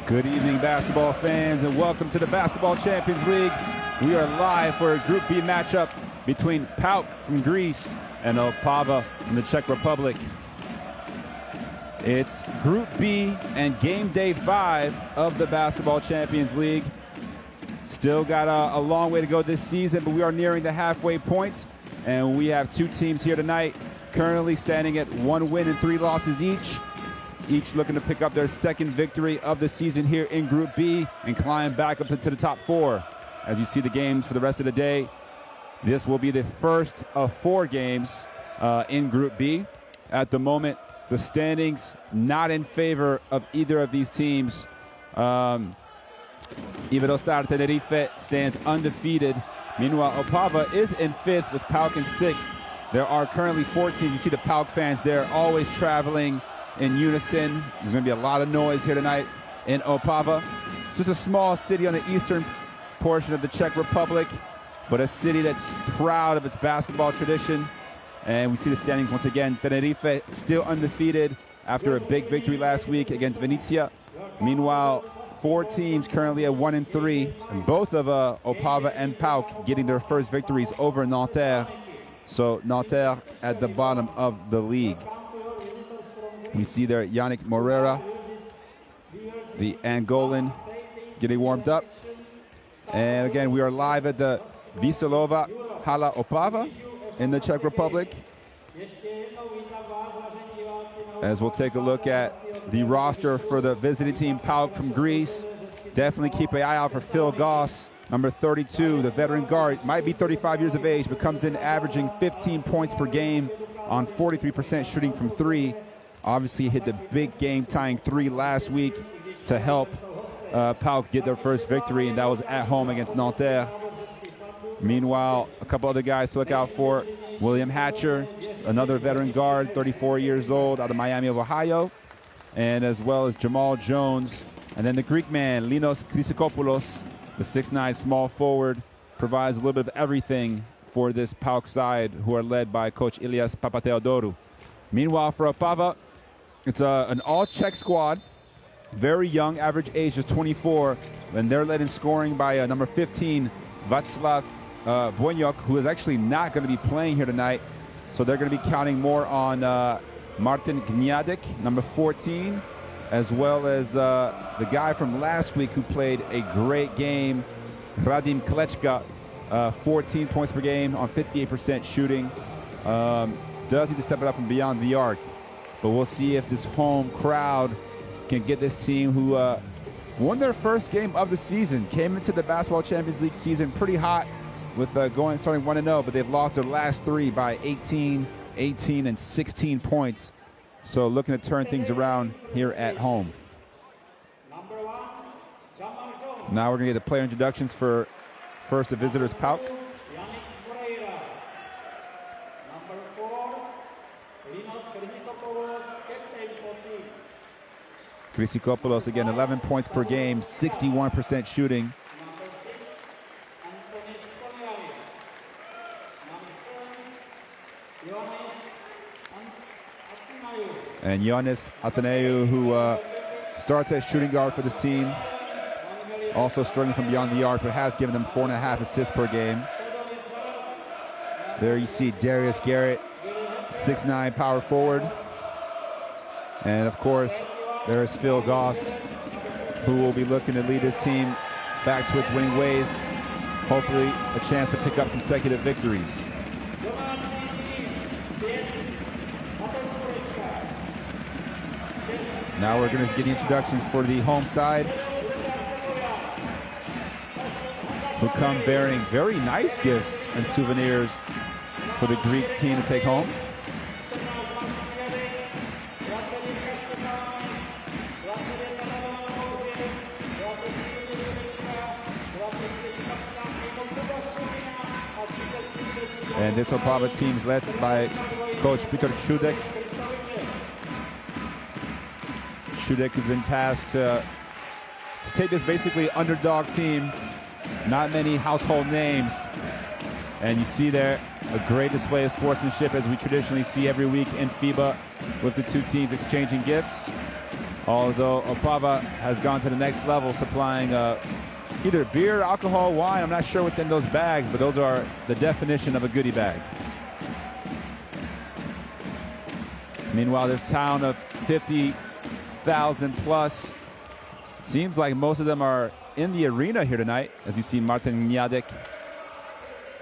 Good evening, basketball fans, and welcome to the Basketball Champions League. We are live for a Group B matchup between PAOK from Greece and Opava from the Czech Republic. It's Group B and game day 5 of the Basketball Champions League. Still got a long way to go this season, but we are nearing the halfway point, and we have two teams here tonight currently standing at 1 win and 3 losses each looking to pick up their second victory of the season here in Group B and climb back up into the top 4. As you see the games for the rest of the day, this will be the first of 4 games in Group B. At the moment, the standings not in favor of either of these teams. Iberostar Tenerife stands undefeated. Meanwhile, Opava is in 5th with PAOK in 6th. There are currently 4 teams. You see the PAOK fans there always traveling in unison. There's going to be a lot of noise here tonight in Opava. It's just a small city on the eastern portion of the Czech Republic, but a city that's proud of its basketball tradition. And we see the standings once again. Tenerife still undefeated after a big victory last week against Venezia. Meanwhile, 4 teams currently at 1 and 3, and both of Opava and PAOK getting their first victories over Nanterre. So Nanterre at the bottom of the league. We see there Yannick Morera, the Angolan, getting warmed up. And again, we are live at the Vyslova Hala Opava in the Czech Republic. As we'll take a look at the roster for the visiting team, PAOK from Greece. Definitely keep an eye out for Phil Γκος, number 32, the veteran guard. Might be 35 years of age, but comes in averaging 15 points per game on 43% shooting from 3. Obviously hit the big game-tying 3 last week to help PAOK get their first victory, and that was at home against Nanterre. Meanwhile, a couple other guys to look out for. William Hatcher, another veteran guard, 34 years old, out of Miami of Ohio, and as well as Jamal Jones. And then the Greek man, Linos Χρυσικόπουλος, the 6'9" small forward, provides a little bit of everything for this PAOK side, who are led by Coach Ilias Papathéodorou. Meanwhile, for Opava, it's an all-Czech squad, very young, average age is 24, and they're led in scoring by number 15, Václav Bojňák, who is actually not going to be playing here tonight. So they're going to be counting more on Martin Gnjádek, number 14, as well as the guy from last week who played a great game, Radim Klečka, 14 points per game on 58% shooting. Does need to step it up from beyond the arc. But we'll see if this home crowd can get this team, who won their first game of the season, came into the Basketball Champions League season pretty hot with starting 1-0, but they've lost their last 3 by 18, 18, and 16 points. So looking to turn things around here at home. Now we're going to get the player introductions for first the visitors, PAOK. Χρυσικόπουλος, again, 11 points per game, 61% shooting. And Ioannis Athanasiou, who starts as shooting guard for this team. Also struggling from beyond the arc, but has given them 4.5 assists per game. There you see Darius Γκάρετ, 6'9" power forward. And of course, there is Phil Γκος, who will be looking to lead his team back to its winning ways. Hopefully a chance to pick up consecutive victories. Now we're going to get the introductions for the home side, who come bearing very nice gifts and souvenirs for the Greek team to take home. And this Opava team is led by Coach Peter Zούντεκ. Zούντεκ has been tasked to take this basically underdog team, not many household names. And you see there a great display of sportsmanship, as we traditionally see every week in FIBA, with the two teams exchanging gifts. Although Opava has gone to the next level, supplying either beer, alcohol, wine. I'm not sure what's in those bags, but those are the definition of a goodie bag. Meanwhile, this town of 50,000 plus, seems like most of them are in the arena here tonight, as you see Martin Gnádek,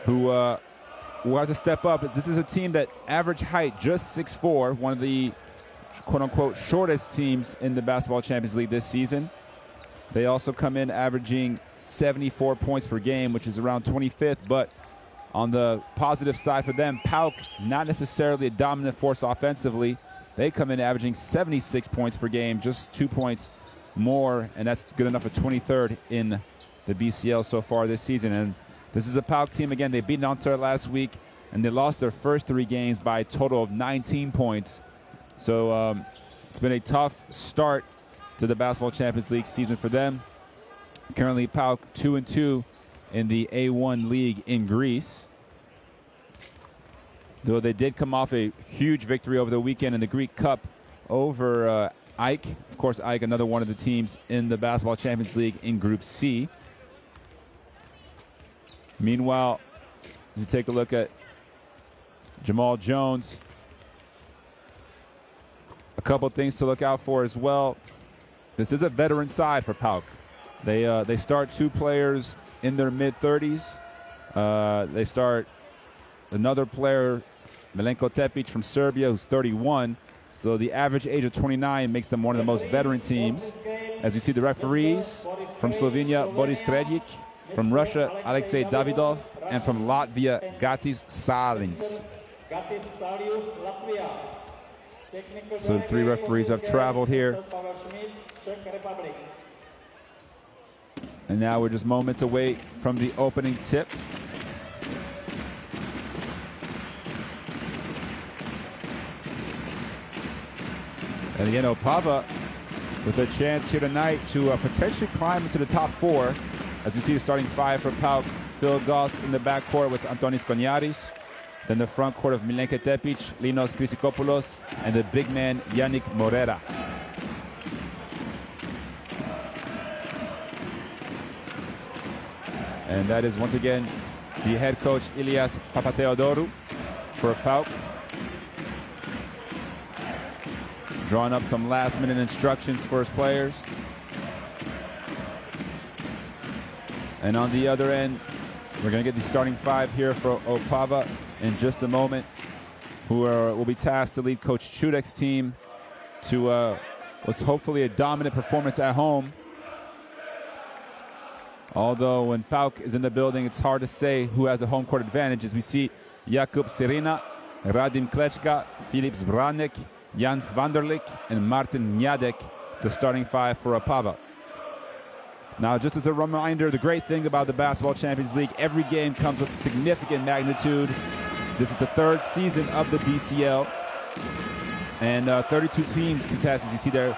who will have to step up. This is a team that average height just 6'4", one of the quote-unquote shortest teams in the Basketball Champions League this season. They also come in averaging 74 points per game, which is around 25th, but on the positive side for them, PAOK, not necessarily a dominant force offensively. They come in averaging 76 points per game, just 2 points more, and that's good enough for 23rd in the BCL so far this season. And this is a PAOK team, again, they beat Nanterre last week, and they lost their first 3 games by a total of 19 points. So it's been a tough start to the Basketball Champions League season for them. Currently, PAOK 2-2 in the A1 league in Greece. Though they did come off a huge victory over the weekend in the Greek Cup over AEK. Of course, AEK, another one of the teams in the Basketball Champions League in Group C. Meanwhile, you take a look at Jamal Jones. A couple things to look out for as well. This is a veteran side for PAOK. They start 2 players in their mid-30s. They start another player, Milenko Tepitz from Serbia, who's 31. So the average age of 29 makes them one of the most veteran teams. As you see, the referees from Slovenia, Boris Kredic, from Russia, Alexei Davidov, and from Latvia, Gatis Sālins. So the 3 referees have traveled here. And now we're just moments away from the opening tip. And again, Opava with a chance here tonight to potentially climb into the top 4. As you see, the starting 5 for PAOK, Phil Γκος in the backcourt with Antonis Koniaris. Then the front court of Milenko Tepitz, Linos Χρυσικόπουλος, and the big man Yannick Morera. And that is once again the head coach Ilias Papathéodorou for PAOK. Drawing up some last-minute instructions for his players. And on the other end, we're going to get the starting 5 here for Opava in just a moment, who will be tasked to lead Coach Chudek's team to what's hopefully a dominant performance at home. Although when PAOK is in the building, it's hard to say who has a home court advantage, as we see Jakub Sirina, Radim Klečka, Filip Zbránekk, Jan Svanderlik, and Martin Gnádek, the starting 5 for Opava. Now, just as a reminder, the great thing about the Basketball Champions League, every game comes with significant magnitude. This is the 3rd season of the BCL. And 32 teams contest, as you see there,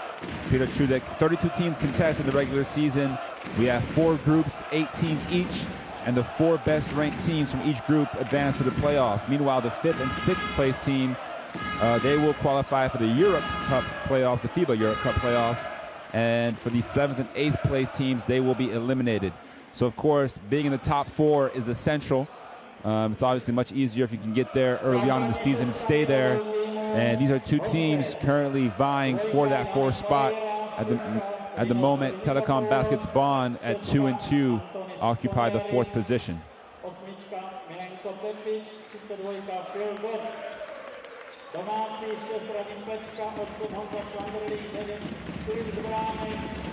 Peter Chudek. 32 teams contest in the regular season. We have 4 groups, 8 teams each, and the 4 best-ranked teams from each group advance to the playoffs. Meanwhile, the 5th and 6th place team, they will qualify for the Europe Cup playoffs, the FIBA Europe Cup playoffs. And for the 7th and 8th place teams, they will be eliminated. So, of course, being in the top 4 is essential. It's obviously much easier if you can get there early on in the season and stay there. And these are 2 teams currently vying for that 4th spot. At the moment, Telecom Baskets Bonn at 2-2 occupy the 4th position.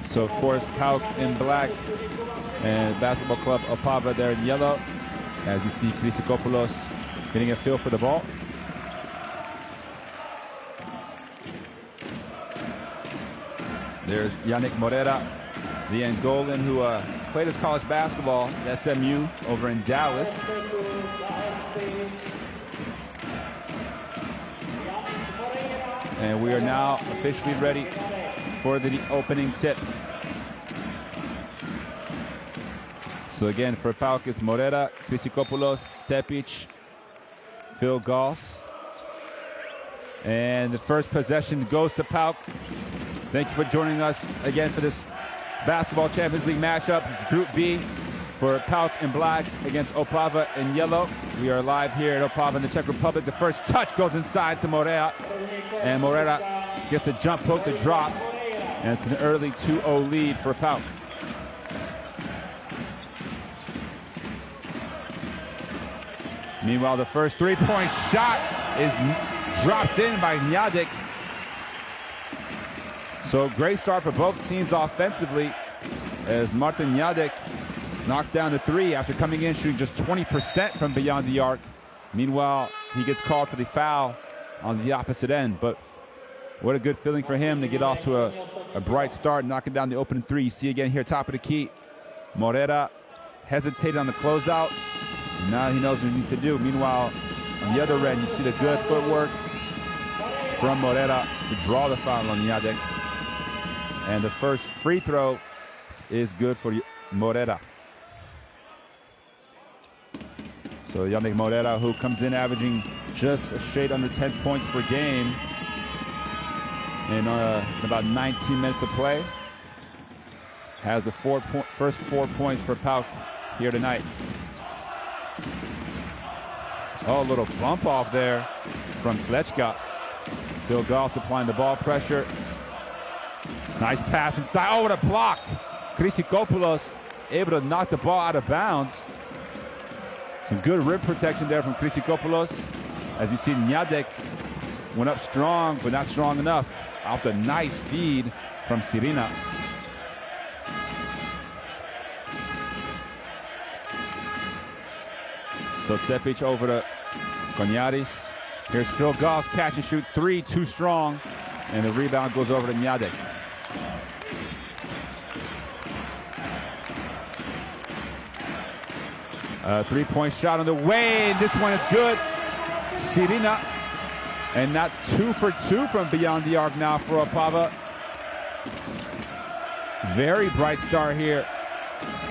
So, of course, PAOK in black and basketball club Opava there in yellow. As you see, Χρυσικόπουλος getting a feel for the ball. There's Yannick Morera, the Angolan who played his college basketball at SMU over in Dallas. And we are now officially ready for the opening tip. So again, for PAOK, it's Morera, Χρυσικόπουλος, Tepitz, Phil Γκος. And the first possession goes to PAOK. Thank you for joining us again for this Basketball Champions League matchup. It's Group B for PAOK in black against Opava in yellow. We are live here at Opava in the Czech Republic. The first touch goes inside to Moreira, and Moreira gets a jump poke to drop, and it's an early 2-0 lead for PAOK. Meanwhile, the first three-point shot is dropped in by Gnjádek. So great start for both teams offensively as Martin Gnjádek knocks down the three after coming in shooting just 20% from beyond the arc. Meanwhile, he gets called for the foul on the opposite end. But what a good feeling for him to get off to a bright start, knocking down the opening three. You see again here, top of the key, Moreira hesitated on the closeout. Now he knows what he needs to do. Meanwhile, on the other end, you see the good footwork from Moreira to draw the foul on Gnjádek. And the first free throw is good for Moreira. So Yannick Moreira, who comes in averaging just a shade under 10 points per game in about 19 minutes of play, has the first 4 points for PAOK here tonight. Oh, a little bump off there from Klečka. Phil Γκos applying the ball pressure. Nice pass inside. Oh, what a block. Χρυσικόπουλος able to knock the ball out of bounds. Some good rim protection there from Χρυσικόπουλος. As you see, Gnjádek went up strong, but not strong enough. Off the nice feed from Síriina. So Tépitts over to Konyaris. Here's Phil Γκos, catch and shoot three, too strong. And the rebound goes over to Gnjádek. Three-point shot on the way, and this one is good. Síriina, and that's 2 for 2 from beyond the arc now for Opava. Very bright start here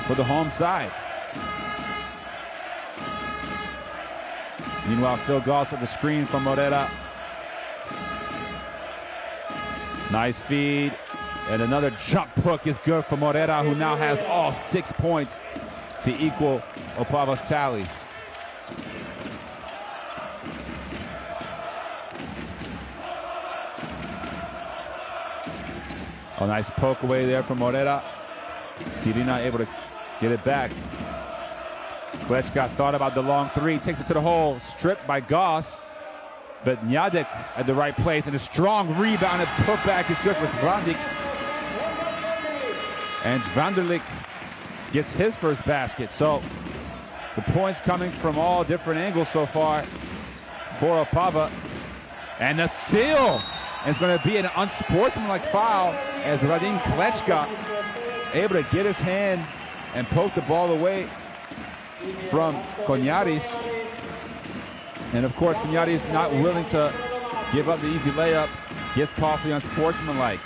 for the home side. Meanwhile, Phil Γκos with the screen from Moreira. Nice feed, and another jump hook is good for Moreira, who now has all 6 points to equal Opava's tally. A nice poke away there from Moreira. Síriina able to get it back. Klečka thought about the long three, takes it to the hole, stripped by Γκos, but Gnjádek at the right place, and a strong rebound and putback is good for Zbrannik. And Svándrlik gets his first basket. So the points coming from all different angles so far for Opava. And the steal is going to be an unsportsmanlike foul as Radim Klečka able to get his hand and poke the ball away from Konyaris. And of course, Konyaris not willing to give up the easy layup, gets called for the unsportsmanlike.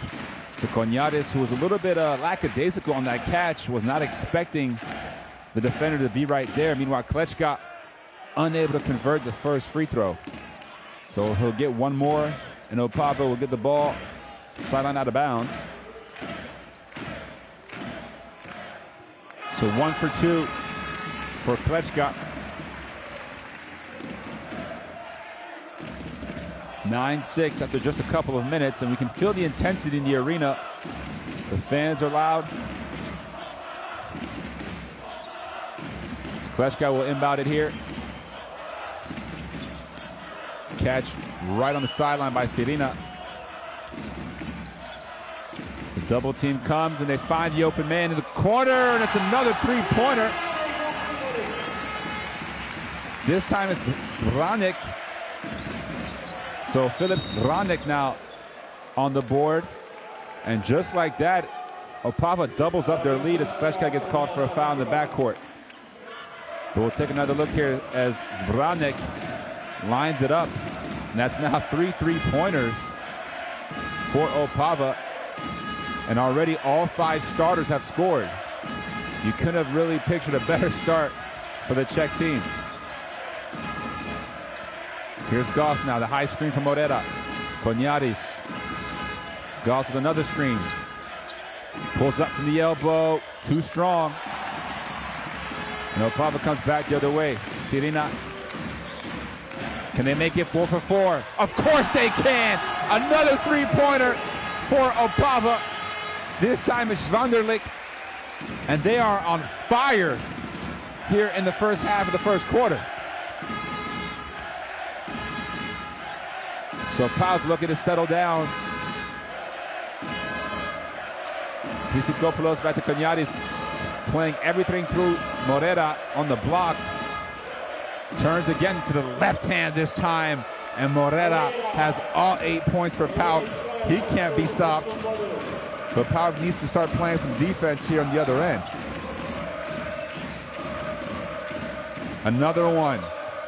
So Konyaris, who was a little bit lackadaisical on that catch, was not expecting the defender to be right there. Meanwhile, Klečka unable to convert the first free throw. So he'll get one more, and Opava will get the ball sideline out of bounds. So 1 for 2 for Klečka. 9-6 after just a couple of minutes, and we can feel the intensity in the arena. The fans are loud. So Klečka will inbound it here. Catch right on the sideline by Síriina. The double team comes, and they find the open man in the corner, and it's another three-pointer. This time it's Zbranekh. So Filip Zbranekh now on the board. And just like that, Opava doubles up their lead as Klečka gets called for a foul in the backcourt. But we'll take another look here as Zbranekh lines it up. And that's now 3 three-pointers for Opava. And already all 5 starters have scored. You couldn't have really pictured a better start for the Czech team. Here's Γκos now, the high screen from Moreira. Konyaris. Γκος with another screen. Pulls up from the elbow, too strong. And Opava comes back the other way. Síriina. Can they make it 4 for 4? Of course they can! Another three-pointer for Opava. This time it's Svanderlik. And they are on fire here in the first half of the first quarter. So PAOK looking to settle down. Χρυσικόπουλος back to Γκνιάντεκ, playing everything through Morera on the block. Turns again to the left hand this time, and Morera has all 8 points for PAOK. He can't be stopped, but PAOK needs to start playing some defense here on the other end. Another one.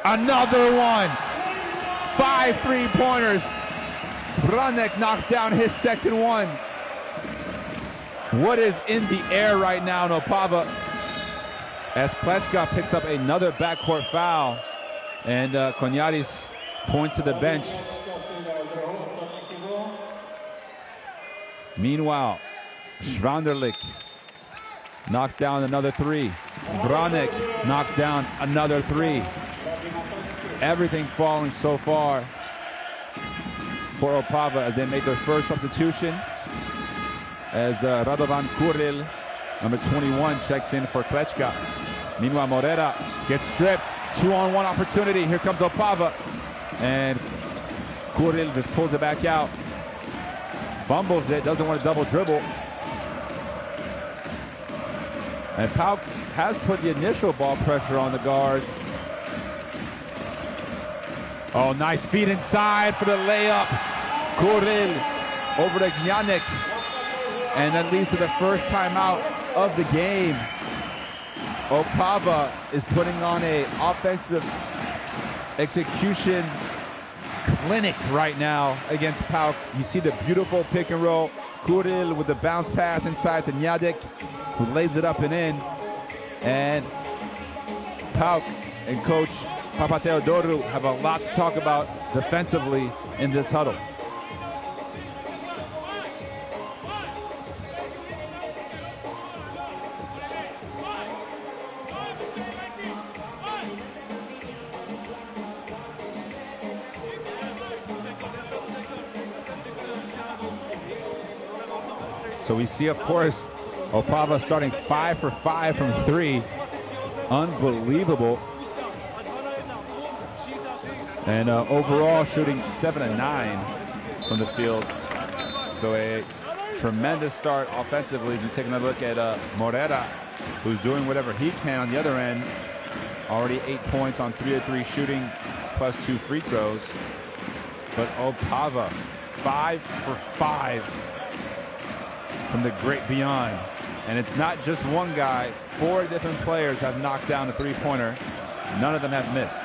Another one! 5 3-pointers. Zbránek's knocks down his second one. What is in the air right now in Opava? As Klečka picks up another backcourt foul, and Gnjádek points to the bench. Meanwhile, Svanderlik knocks down another 3. Zbránek's knocks down another 3. Everything falling so far for Opava as they make their first substitution. As Radovan Kúril, number 21, checks in for Klečka. Meanwhile, Morera gets stripped. 2-on-1 opportunity. Here comes Opava. And Kúril just pulls it back out. Fumbles it, doesn't want to double dribble. And PAOK has put the initial ball pressure on the guards. Oh, nice feed inside for the layup. Kúril over to Gnjádek. And that leads to the first timeout of the game. Opava is putting on an offensive execution clinic right now against PAOK. You see the beautiful pick and roll. Kúril with the bounce pass inside to Gnjádek, who lays it up and in. And PAOK and coach Papatheodώρου have a lot to talk about defensively in this huddle. So we see, of course, Opava starting 5 for 5 from 3. Unbelievable. And overall shooting 7 of 9 from the field. So a tremendous start offensively as we take another look at Morera, who's doing whatever he can on the other end. Already 8 points on 3 of 3 shooting, plus 2 free throws. But Opava, 5 for 5 from the great beyond. And it's not just one guy. 4 different players have knocked down a three-pointer. None of them have missed.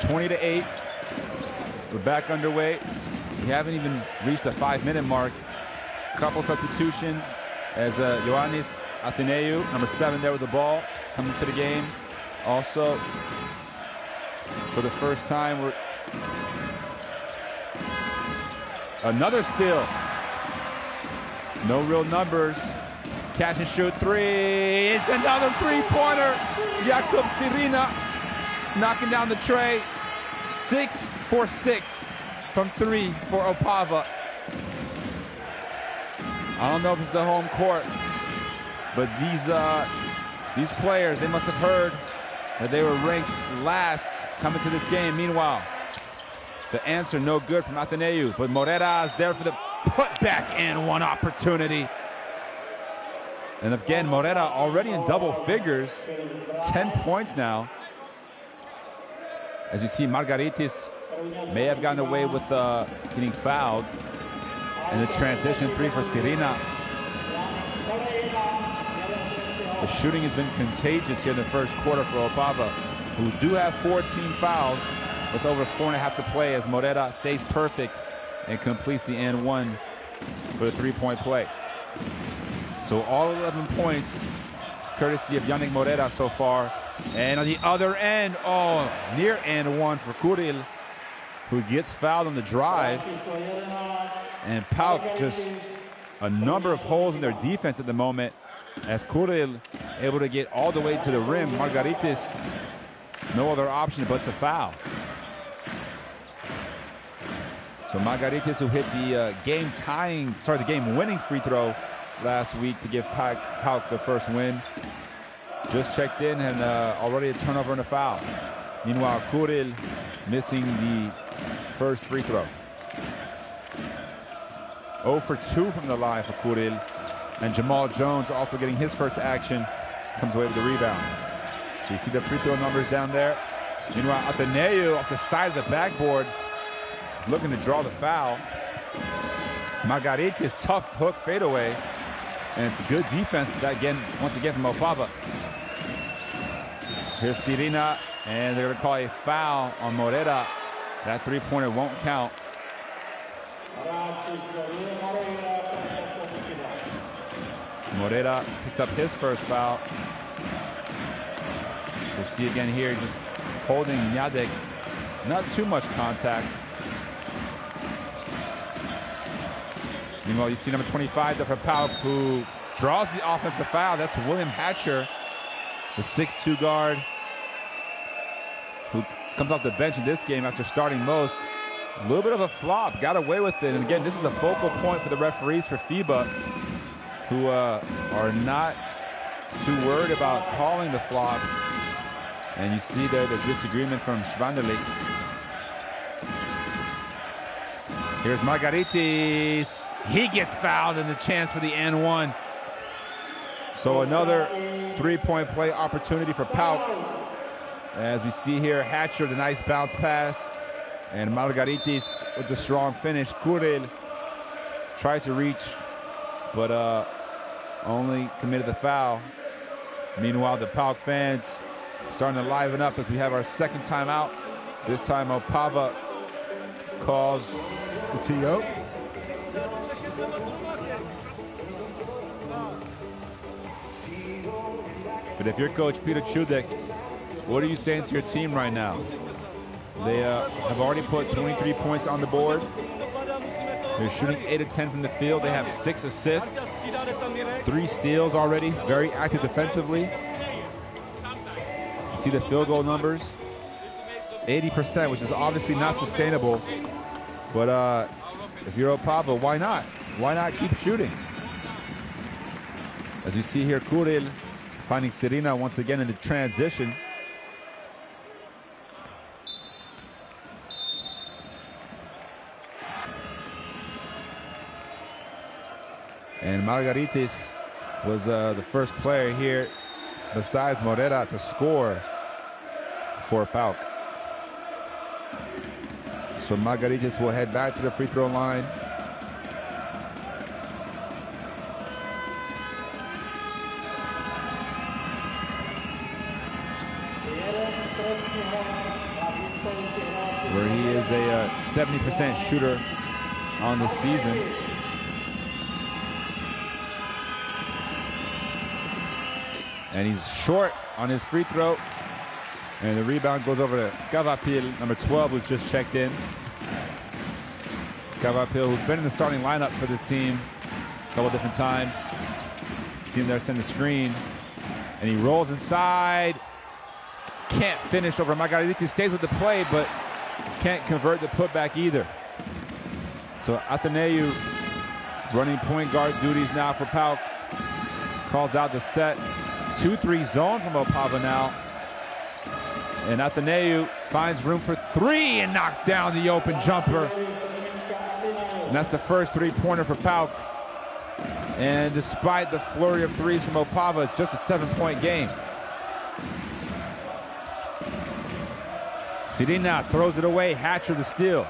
20-8. We're back underway. We haven't even reached the 5-minute mark. Couple substitutions as Ioannis Αθηναίου, number 7 there with the ball, coming to the game. Also, for the first time, we're another steal. No real numbers. Catch and shoot 3. It's another three-pointer. Jakub Síriina knocking down the tray. 6 for 6 from 3 for Opava. I don't know if it's the home court, but these players, they must have heard that they were ranked last coming to this game. Meanwhile, the answer no good from Αθηναίου, but Morera is there for the putback and one opportunity. And again, Morera already in double figures, 10 points now. As you see, Margaritis may have gotten away with getting fouled. And the transition 3 for Síriina. The shooting has been contagious here in the first quarter for Opava, who do have 14 fouls with over 4.5 to play as Morera stays perfect and completes the and one for the three-point play. So all 11 points courtesy of Yannick Morera so far. And on the other end, oh, near and one for Kúril, who gets fouled on the drive. And PAOK just a number of holes in their defense at the moment, as Kúril able to get all the way to the rim. Margaritis, no other option but to foul. So Margaritis, who hit the game-winning free throw last week to give PAOK the first win, just checked in and already a turnover and a foul. Meanwhile, Kúril missing the first free throw. 0 for 2 from the line for Kúril. And Jamal Jones also getting his first action, comes away with the rebound. So you see the free throw numbers down there. Meanwhile, Αθηναίου off the side of the backboard is looking to draw the foul. Margaritis, tough hook fadeaway. And it's a good defense once again from Opava. Here's Sirina, and they're going to call a foul on Morera. That three-pointer won't count. Morera picks up his first foul. We'll see again here, just holding Gnádek. Not too much contact. Meanwhile, you see number 25 there for PAOK, who draws the offensive foul. That's William Hatcher, the 6'2" guard, who comes off the bench in this game after starting most. A little bit of a flop, got away with it. And again, this is a focal point for the referees for FIBA, who are not too worried about calling the flop. And you see there the disagreement from Svanderlik. Here's Margaritis. He gets fouled, and the chance for the N1. So another three-point play opportunity for PAOK. As we see here, Hatcher, the nice bounce pass. And Margaritis with the strong finish. Kúril tries to reach, but only committed the foul. Meanwhile, the PAOK fans starting to liven up as we have our second timeout. This time, Opava calls the TO. But if you're Coach Peter Zούντεκ, what are you saying to your team right now? They have already put 23 points on the board. They're shooting 8 of 10 from the field. They have 6 assists, 3 steals already. Very active defensively. You see the field goal numbers, 80%, which is obviously not sustainable. But if you're Opava, why not? Why not keep shooting? As you see here, Kúril finding Sirina once again in the transition. And Margaritis was the first player here, besides Morera, to score for PAOK. So Margaritis will head back to the free throw line. Where he is a 70% shooter on the season. And he's short on his free throw. And the rebound goes over to Kvάπilь, number 12, who's just checked in. Kvάπilь, who's been in the starting lineup for this team a couple different times. See him there send the screen. And he rolls inside. Can't finish over Margaritis. Stays with the play, but can't convert the putback either. So Αθηναίου running point guard duties now for PAOK. Calls out the set. 2-3 zone from Opava now. And Αθηναίου finds room for 3 and knocks down the open jumper. And that's the first three-pointer for PAOK. And despite the flurry of threes from Opava, it's just a 7-point game. Sirina throws it away. Hatcher the steal.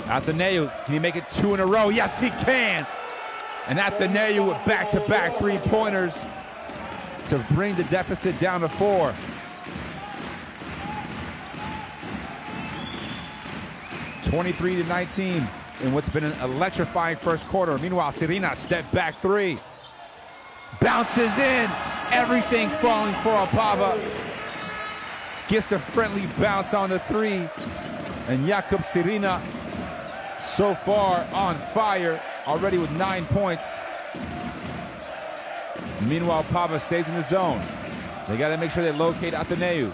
Αθηναίου, can he make it 2 in a row? Yes, he can. And Αθηναίου with back-to-back three-pointers to bring the deficit down to 4. (23-19) in what's been an electrifying first quarter. Meanwhile, Sirina step back 3. Bounces in. Everything falling for Opava. Gets the friendly bounce on the 3. And Jakub Sieryna so far on fire, already with 9 points. Meanwhile, Opava stays in the zone. They got to make sure they locate Αθηναίου.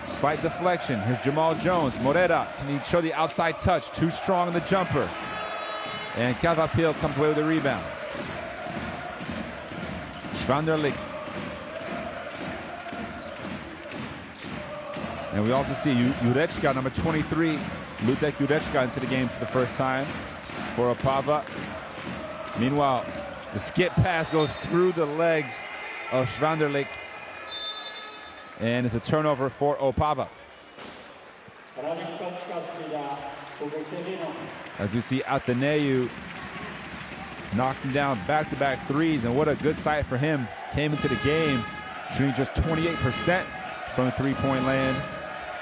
Slight deflection. Here's Jamal Jones. Morera, can he show the outside touch? Too strong on the jumper. And Kvάπilь comes away with the rebound. Svándralik. And we also see Jureka, number 23, Ludek Jureka into the game for the first time for Opava. Meanwhile, the skip pass goes through the legs of Svándralik. And it's a turnover for Opava. As we see Αθηναίου knocking down back-to-back threes, and what a good sight for him. Came into the game shooting just 28% from the three-point land.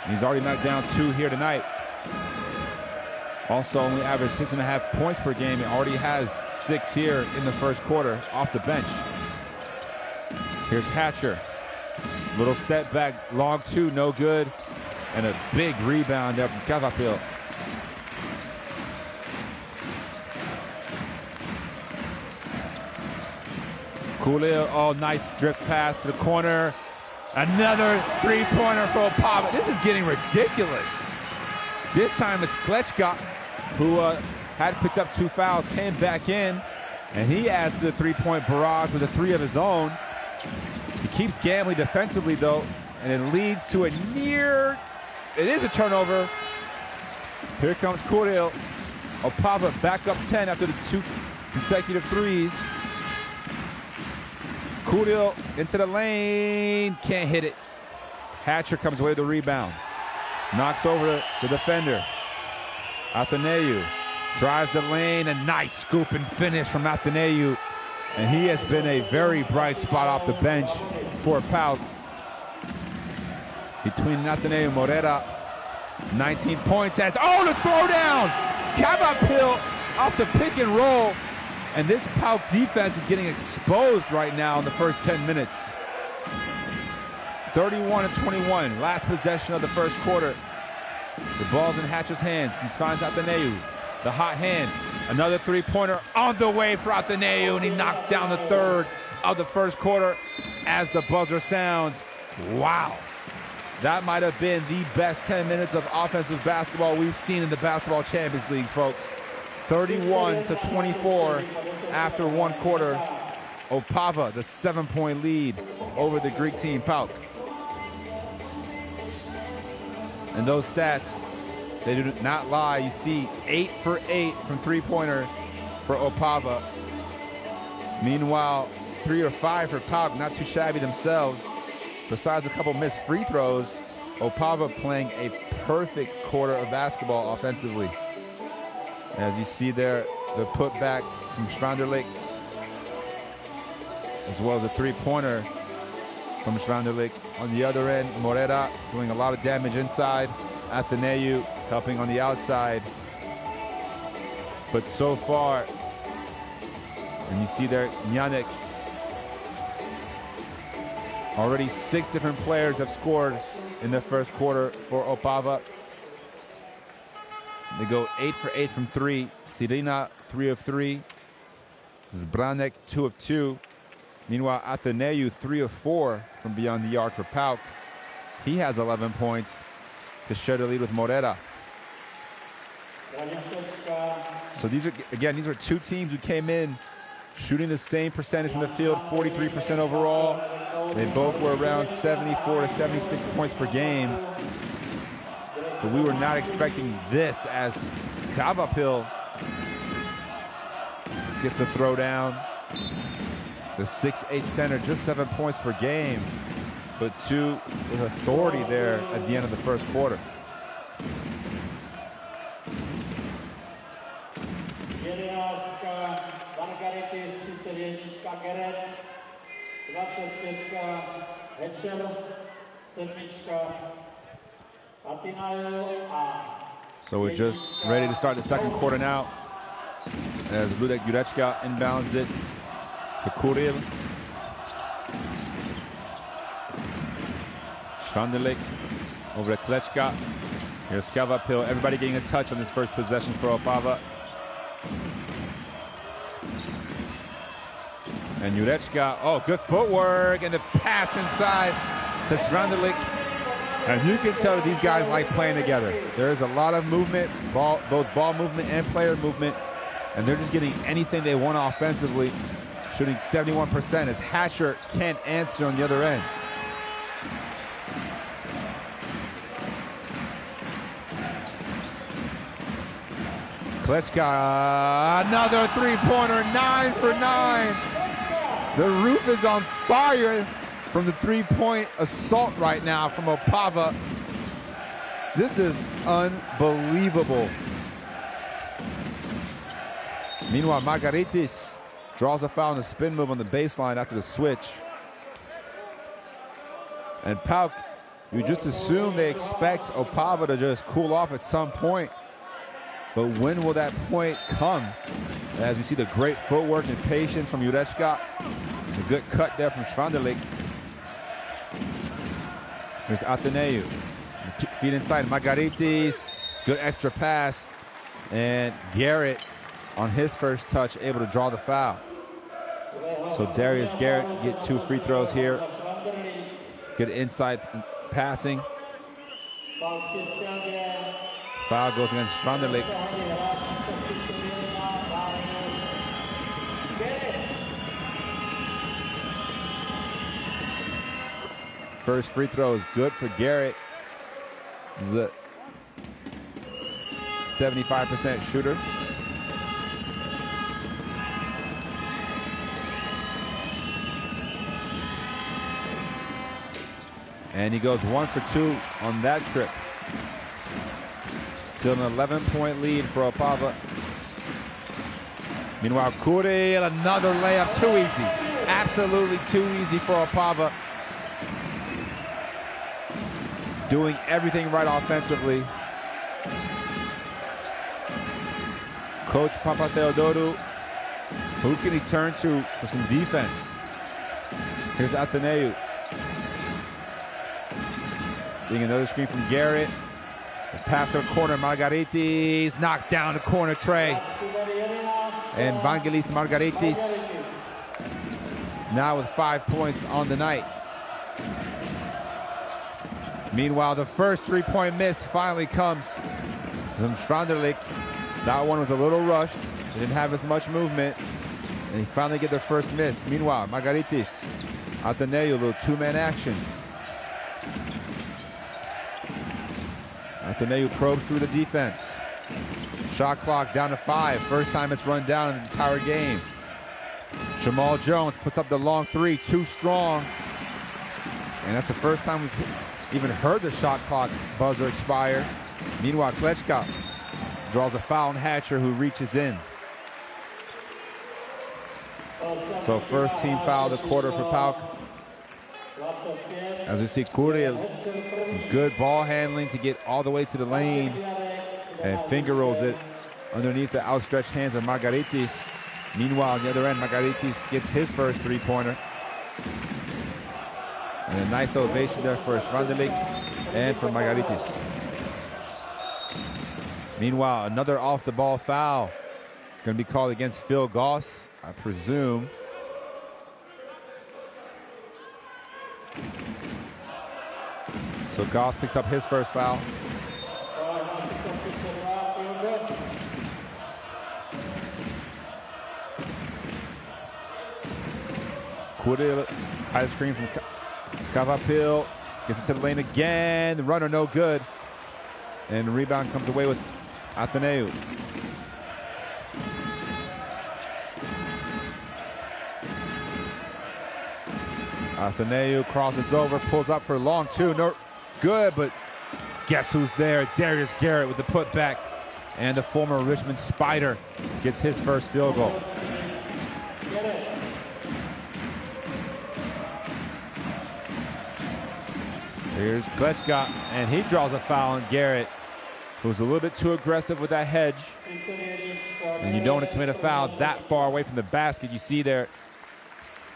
And he's already knocked down 2 here tonight. Also only averaged 6.5 points per game. He already has 6 here in the first quarter off the bench. Here's Hatcher. Little step back, long 2, no good. And a big rebound there from Kvάπilь. Kúril, oh, nice drift pass to the corner. Another three-pointer for Opava. This is getting ridiculous. This time it's Klečka, who had picked up 2 fouls, came back in, and he adds to the three-point barrage with a 3 of his own. He keeps gambling defensively, though, and it leads to a near, it is a turnover. Here comes Kúril. Opava back up 10 after the 2 consecutive threes. Kúril into the lane, can't hit it. Hatcher comes away with the rebound. Knocks over the defender. Αθηναίου drives the lane, a nice scoop and finish from Αθηναίου. And he has been a very bright spot off the bench for PAOK. Between Αθηναίου and Morera, 19 points as, oh, the throwdown! Kvάπilь off the pick and roll. And this PAOK defense is getting exposed right now in the first 10 minutes. 31-21, last possession of the first quarter. The ball's in Hatcher's hands. He finds Αθηναίου, the hot hand. Another three-pointer on the way for Αθηναίου, and he knocks down the 3rd of the first quarter as the buzzer sounds. Wow. That might have been the best 10 minutes of offensive basketball we've seen in the Basketball Champions League, folks. 31-24 after 1 quarter. Opava, the 7-point lead over the Greek team, PAOK. And those stats, they do not lie. You see 8 for 8 from three-pointer for Opava. Meanwhile, 3 or 5 for PAOK, not too shabby themselves. Besides a couple missed free throws, Opava playing a perfect quarter of basketball offensively. As you see there, the putback from Svándralik, as well as a three-pointer from Svándralik. On the other end, Morera doing a lot of damage inside. Αθηναίου helping on the outside. But so far, and you see there, Γκνιάντεκ, already 6 different players have scored in the first quarter for Opava. They go 8 for 8 from 3. Sieryna, 3 of 3. Zbránekk, 2 of 2. Meanwhile, Αθηναίου, 3 of 4 from beyond the arc for PAOK. He has 11 points to share the lead with Morera. So these are 2 teams who came in shooting the same percentage from the field, 43% overall. They both were around 74 to 76 points per game. But we were not expecting this, as Kvάπilь gets a throwdown. The 6'8" center, just 7 points per game, but 2 with authority there at the end of the first quarter. So we're just ready to start the second quarter now, as Ludek Jureka inbounds it to Kúril. Svándralik over to Klečka. Here's Kvάπil. Everybody getting a touch on this first possession for Opava. And Jurecka, oh, good footwork, and the pass inside to Svrandalik. And you can tell that these guys like playing together. There's a lot of movement, both ball movement and player movement, and they're just getting anything they want offensively, shooting 71% as Hatcher can't answer on the other end. Klečka, another three-pointer, 9 for 9. The roof is on fire from the three-point assault right now from Opava. This is unbelievable. Meanwhile, Margaritis draws a foul in the spin move on the baseline after the switch. And PAOK, you just assume they expect Opava to just cool off at some point. But when will that point come? As we see the great footwork and patience from Jurecka. The good cut there from Svrandalik. Here's Αθηναίου. Feet inside, Margaritis. Good extra pass. And Γκάρετ on his first touch, able to draw the foul. So Darius Γκάρετ get 2 free throws here. Good inside passing. Foul goes against Svrandalik. First free throw is good for Γκάρετ. This is a 75% shooter. And he goes 1 for 2 on that trip. Still an 11-point lead for Opava. Meanwhile, Kúril, another layup, too easy. Absolutely too easy for Opava. Doing everything right offensively. Coach Papathéodorou, who can he turn to for some defense? Here's Αθηναίου. Getting another screen from Γκάρετ. The pass to the corner, Margaritis knocks down the corner tray. And Vangelis Margaritis now with 5 points on the night. Meanwhile, the first three-point miss finally comes from Svrandalik. That one was a little rushed. They didn't have as much movement. And he finally get their first miss. Meanwhile, Margaritis, Αθηναίου, a little two-man action. Αθηναίου probes through the defense. Shot clock down to 5. First time it's run down in the entire game. Jamal Jones puts up the long three, too strong. And that's the first time we've even heard the shot clock buzzer expire. Meanwhile, Klečka draws a foul on Hatcher, who reaches in. So first team foul of the quarter for PAOK. As we see Kúril, some good ball handling to get all the way to the lane, and finger rolls it underneath the outstretched hands of Margaritis. Meanwhile, on the other end, Margaritis gets his first three-pointer. And a nice ovation there for Svrandalik and for Margaritis. Meanwhile, another off-the-ball foul going to be called against Phil Γκος, I presume. So Γκος picks up his first foul. Kúril, high screen from Kvάπil, gets it to the lane again. The runner no good. And the rebound comes away with Αθηναίου. Αθηναίου crosses over, pulls up for long two. No good, but guess who's there? Darius Γκάρετ with the putback. And the former Richmond Spider gets his first field goal. Here's Klečka, and he draws a foul on Γκάρετ, who's a little bit too aggressive with that hedge. And you don't want to commit a foul that far away from the basket. You see there,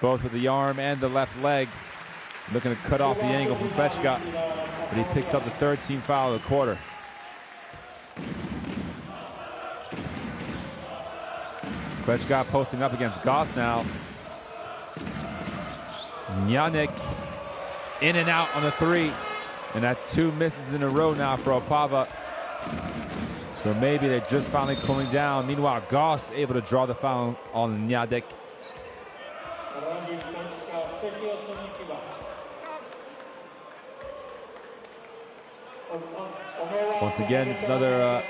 both with the arm and the left leg, looking to cut off the angle from Klečka, but he picks up the third team foul of the quarter. Klečka posting up against Γκος now. Γκνιάντεκ in and out on the 3. And that's 2 misses in a row now for Opava. So maybe they're just finally cooling down. Meanwhile, Γκος able to draw the foul on Γκνιάντεκ. Once again, it's another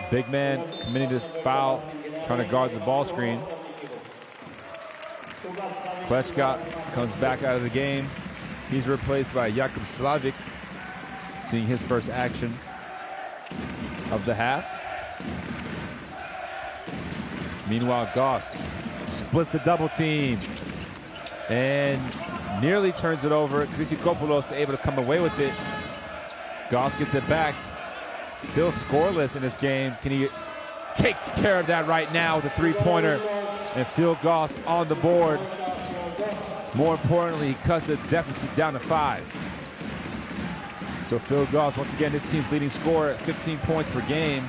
big man committing the foul, trying to guard the ball screen. Klečka comes back out of the game. He's replaced by Jakub Slavik, seeing his first action of the half. Meanwhile, Γκos splits the double team and nearly turns it over. Χρυσικόπουλος able to come away with it. Γκos gets it back. Still scoreless in this game. Can he takes care of that right now with a 3-pointer and Phil Γκos on the board. More importantly, he cuts the deficit down to 5. So Phil Γκos, once again, this team's leading scorer at 15 points per game.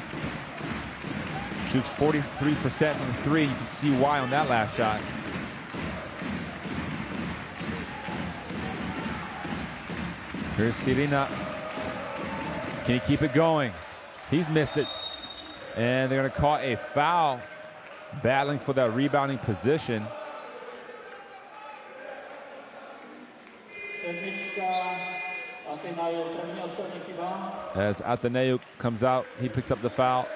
Shoots 43% from 3. You can see why on that last shot. Here's Síriina. Can he keep it going? He's missed it. And they're going to call a foul, battling for that rebounding position. As Αθηναίου comes out, he picks up the foul.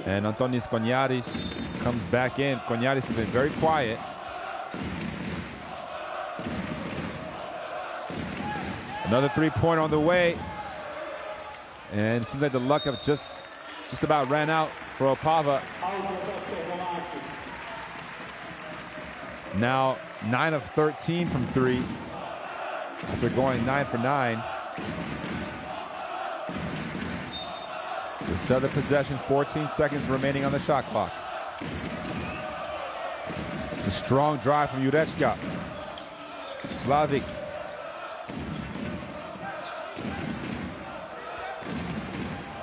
And Antonis Koniaris comes back in. Koniaris has been very quiet. Another 3-pointer on the way. And it seems like the luck have just about ran out for Opava. Now 9 of 13 from 3 after going 9 for 9. This other possession, 14 seconds remaining on the shot clock. The strong drive from Jureska. Slavik.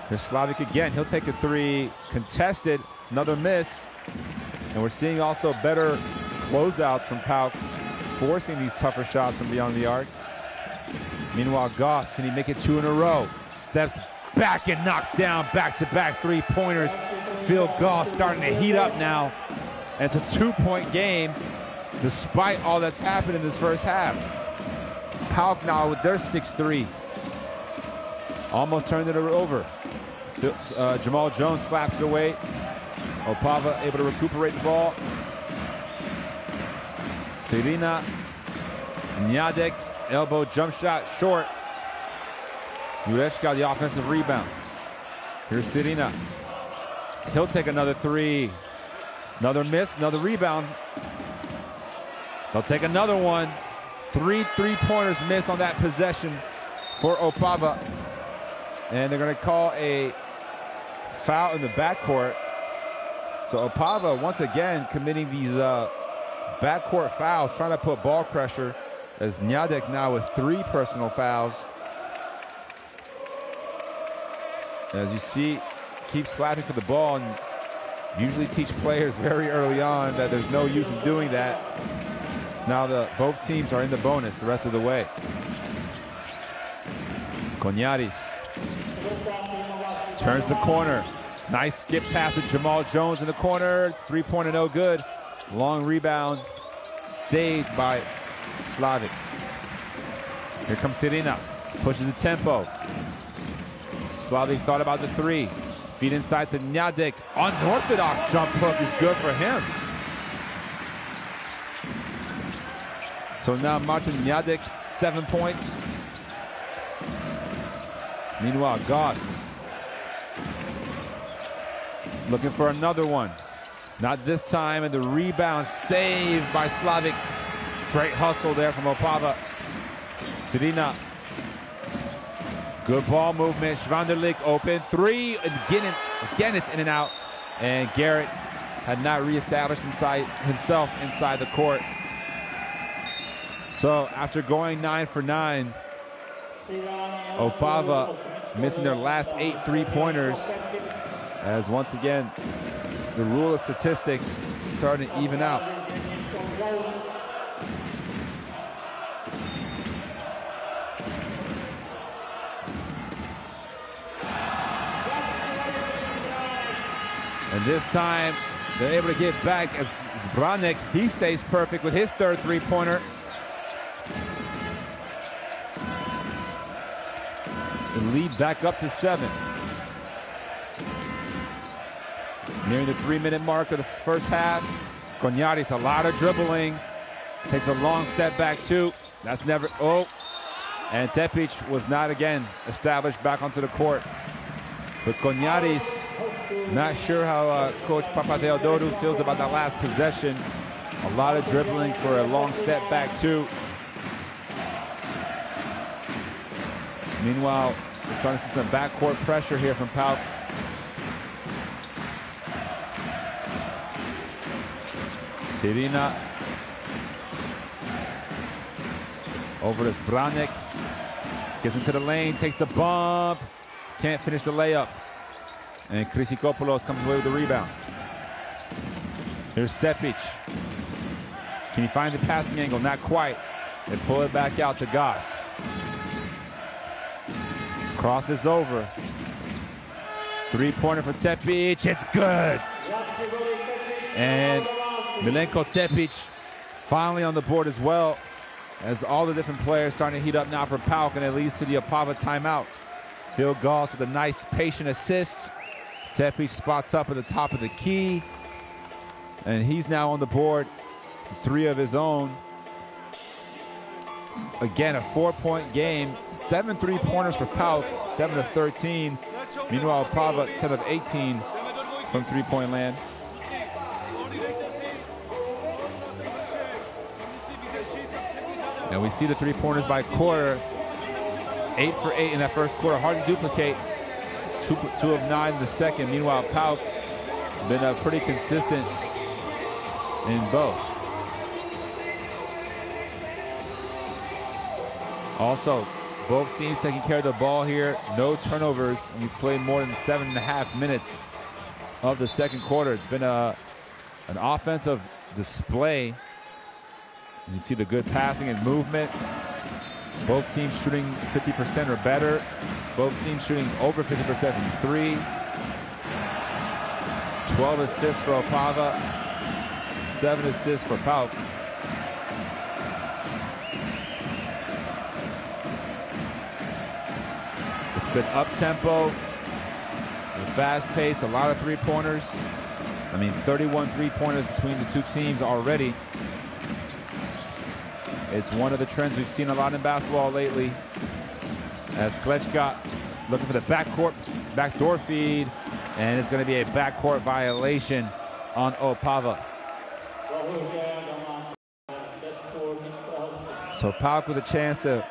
Here's Slavik again. He'll take a 3. Contested. It's another miss. And we're seeing also better closeouts from PAOK, forcing these tougher shots from beyond the arc. Meanwhile, Γκos, can he make it 2 in a row? Steps back and knocks down back-to-back 3-pointers. Phil Γκos starting to heat up now. And it's a 2-point game, despite all that's happened in this first half. PAOK now with their 6-3. Almost turned it over. Jamal Jones slaps it away. Opava able to recuperate the ball. Síriina, Gnádek, elbow jump shot, short. Jureska the offensive rebound. Here's Síriina. He'll take another 3. Another miss, another rebound. They'll take another one. 3 3-pointers missed on that possession for Opava. And they're going to call a foul in the backcourt. So Opava, once again, committing these backcourt fouls, trying to put ball pressure, as Gnádek now with 3 personal fouls. As you see, keep slapping for the ball, and usually teach players very early on that there's no use in doing that. Now both teams are in the bonus the rest of the way. Koniaris turns the corner. Nice skip pass to Jamal Jones in the corner. 3-pointer no good. Long rebound saved by Slavik. Here comes Síriina. Pushes the tempo. Slavik thought about the 3. Feed inside to Gnádek. Unorthodox jump hook is good for him. So now Martin Gnádek, 7 points. Meanwhile, Γκos looking for another one. Not this time, and the rebound saved by Slavik. Great hustle there from Opava. Síriina. Good ball movement. Svándrlik open 3. Again, it's in and out. And Γκάρετ had not reestablished himself inside the court. So after going 9 for 9, Opava missing their last 8 3-pointers. As once again, the rule of statistics starting to even out. And this time, they're able to get back as Zbránekj, he stays perfect with his third three-pointer. The lead back up to 7. Nearing the 3-minute mark of the first half. Gnjátek's a lot of dribbling. Takes a long step back too. That's never, oh. And Tépitts was not again established back onto the court. But Gnjátek's not sure how Coach Papa-Theodorou feels about that last possession. A lot of dribbling for a long step back too. Meanwhile, we're starting to see some backcourt pressure here from PAOK. Síriina. Over to Zbránekj. Gets into the lane, takes the bump. Can't finish the layup. And Χρυσικόπουλος comes away with the rebound. Here's Tépitts. Can he find the passing angle? Not quite. They pull it back out to Γκος. Crosses over. Three-pointer for Tépitts. It's good. And Milenko Tépitts finally on the board as well, as all the different players starting to heat up now for PAOK, and it leads to the Opava timeout. Phil Γκος with a nice patient assist. Tépitts spots up at the top of the key, and he's now on the board, 3 of his own. Again, a 4-point game, 7 3-pointers for PAOK, 7 of 13. Meanwhile, Opava 10 of 18 from three-point land. And we see the three-pointers by quarter. 8 for 8 in that first quarter, hard to duplicate. 2 of 9 in the second. Meanwhile, PAOK been pretty consistent in both. Also, both teams taking care of the ball here. No turnovers. You played more than 7.5 minutes of the second quarter. It's been an offensive display. As you see the good passing and movement. Both teams shooting 50% or better. Both teams shooting over 50% from 3. 12 assists for Opava. 7 assists for PAOK. It's been up-tempo, fast pace, a lot of three-pointers. I mean, 31 three-pointers between the two teams already. It's one of the trends we've seen a lot in basketball lately. As Klečka looking for the backdoor feed, and it's going to be a backcourt violation on Opava. So PAOK with a chance to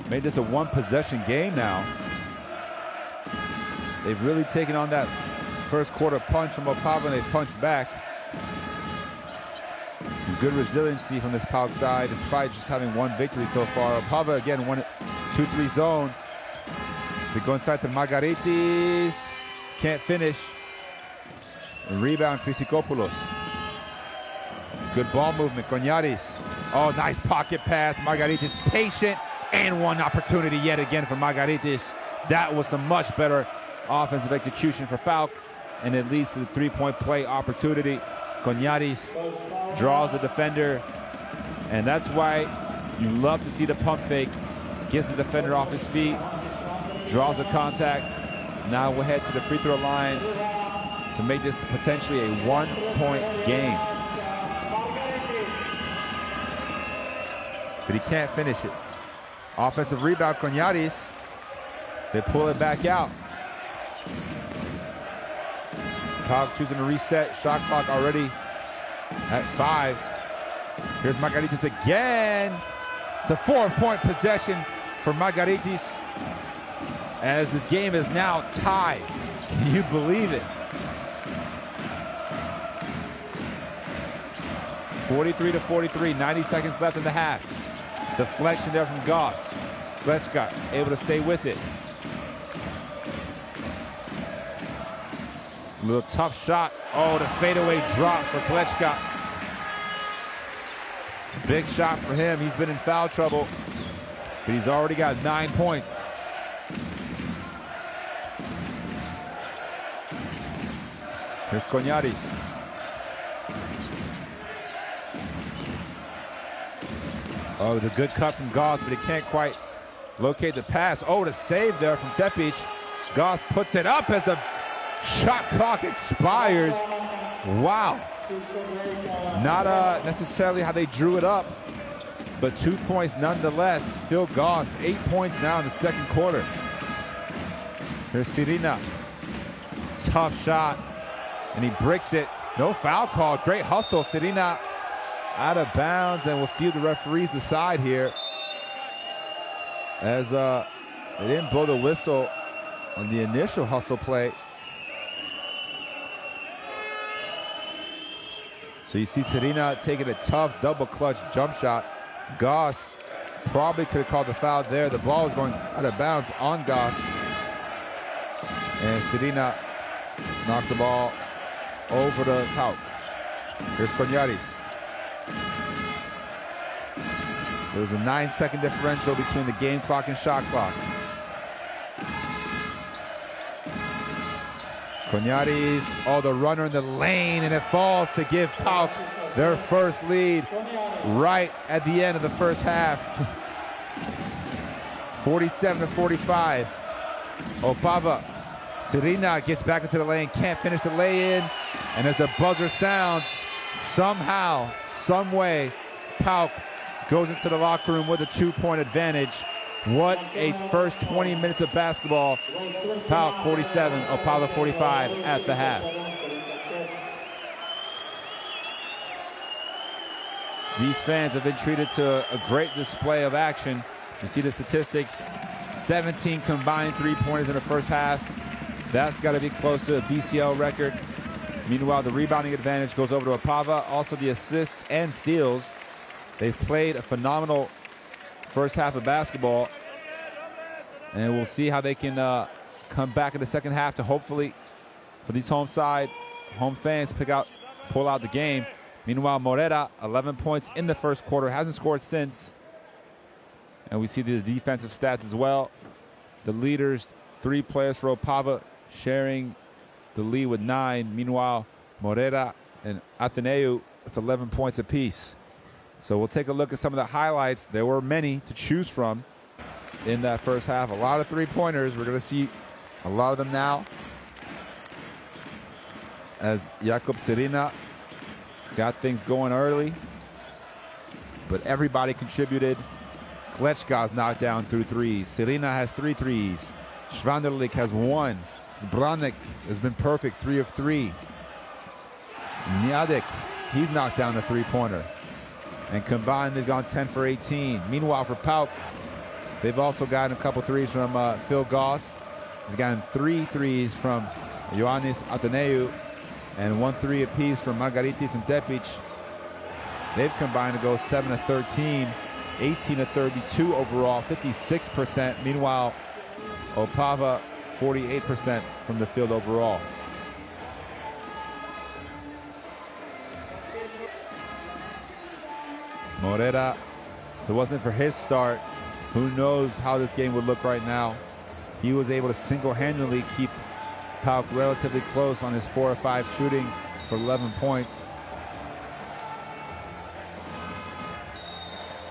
make this a one-possession game now. They've really taken on that first quarter punch from Opava, and they punched back. Good resiliency from this PAOK side, despite just having one victory so far. Opava again, 1-2-3 zone. They go inside to Margaritis. Can't finish. And rebound, Χρυσικόπουλος. Good ball movement, Gnjátek. Oh, nice pocket pass. Margaritis patient, and one opportunity yet again for Margaritis. That was some much better offensive execution for PAOK, and it leads to the three-point play opportunity. Gnjátek draws the defender, and that's why you love to see the pump fake. Gets the defender off his feet, draws a contact. Now we'll head to the free throw line to make this potentially a one-point game. But he can't finish it. Offensive rebound, Gnjátek. They pull it back out. PAOK choosing to reset. Shot clock already at 5. Here's Margaritis again. It's a 4-point possession for Margaritis, as this game is now tied. Can you believe it? 43-43, 90 seconds left in the half. Deflection there from Γκος. Klečka able to stay with it. little tough shot. Oh, the fadeaway drop for Klečka. Big shot for him. He's been in foul trouble, but he's already got 9 points. Here's Konyaris. Oh, the good cut from Γκος, but he can't quite locate the pass. Oh, the save there from Tepitz. Γκος puts it up as the shot clock expires. Wow. Not necessarily how they drew it up, but 2 points nonetheless. Phil Γκος, 8 points now in the second quarter. Here's Sirina. Tough shot, and he bricks it. No foul call. Great hustle. Sirina out of bounds, and we'll see what the referees decide here. As they didn't blow the whistle on the initial hustle play. So you see Sirina taking a tough double clutch jump shot. Γκος probably could have called the foul there. The ball was going out of bounds on Γκος. And Sirina knocks the ball over the PAOK. Here's Konyaris. There was a 9-second differential between the game clock and shot clock. Konyaris, oh, the runner in the lane, and it falls to give PAOK their first lead right at the end of the first half. 47-45. Opava. Sirina gets back into the lane, can't finish the lay-in, and as the buzzer sounds, somehow, some way, PAOK goes into the locker room with a 2-point advantage. What a first 20 minutes of basketball. PAOK 47, Opava 45 at the half. These fans have been treated to a great display of action. You see the statistics, 17 combined three-pointers in the first half. That's got to be close to a BCL record. Meanwhile, the rebounding advantage goes over to Opava. Also the assists and steals. They've played a phenomenal first half of basketball, and we'll see how they can come back in the second half to hopefully, for these home fans, pull out the game. Meanwhile, Morera, 11 points in the first quarter, hasn't scored since. And we see the defensive stats as well. The leaders, 3 players for Opava, sharing the lead with 9. Meanwhile, Morera and Αθηναίου with 11 points apiece. So we'll take a look at some of the highlights. There were many to choose from in that first half. A lot of three-pointers. We're going to see a lot of them now, as Jakub Sirina got things going early. But everybody contributed. Klečka's knocked down through threes. Sirina has 3 threes. Svάντrlik has 1. Zbránek's has been perfect, 3 of 3. Γκνιάντεκ, he's knocked down a 3-pointer. And combined, they've gone 10 for 18. Meanwhile, for PAOK, they've also gotten a couple threes from Phil Γκος. They've gotten 3 threes from Ioannis Αθηναίου and 1 3 apiece from Margaritis and Tepitz. They've combined to go 7 of 13, 18 of 32 overall, 56%. Meanwhile, Opava, 48% from the field overall. Morera, if it wasn't for his start, who knows how this game would look right now. He was able to single-handedly keep PAOK relatively close on his 4 of 5 shooting for 11 points.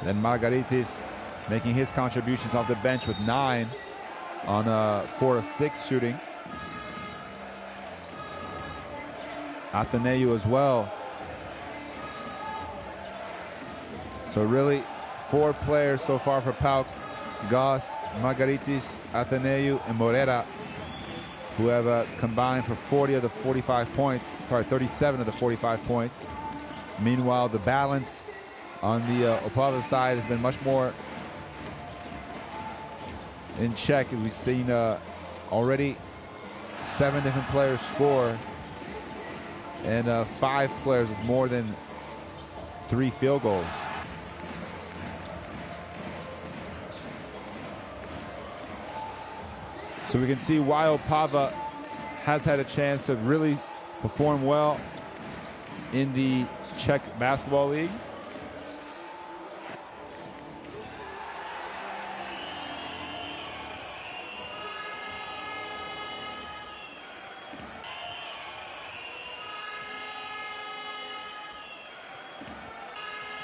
Then Margaritis making his contributions off the bench with 9 on 4 of 6 shooting. Αθηναίου as well. So really 4 players so far for PAOK: Γκος, Margaritis, Αθηναίου, and Morera, who have combined for 40 of the 45 points. Sorry, 37 of the 45 points. Meanwhile, the balance on the Opava side has been much more in check, as we've seen already 7 different players score, and 5 players with more than 3 field goals. So we can see why Opava has had a chance to really perform well in the Czech Basketball League.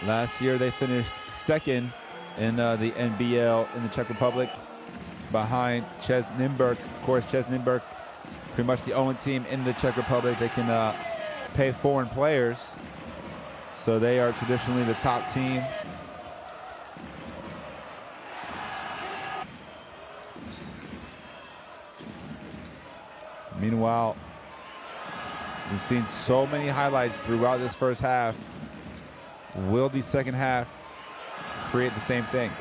Last year they finished second in the NBL in the Czech Republic behind Čes Nymburk. Of course, Čes Nymburk, pretty much the only team in the Czech Republic that can pay foreign players. So they are traditionally the top team. Meanwhile, we've seen so many highlights throughout this first half. Will the second half create the same thing?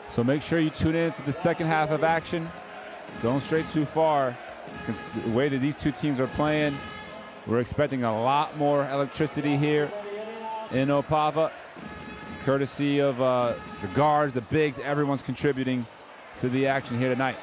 So make sure you tune in for the second half of action. Don't stray too far. The way that these two teams are playing, we're expecting a lot more electricity here in Opava, courtesy of the guards, the bigs, everyone's contributing to the action here tonight.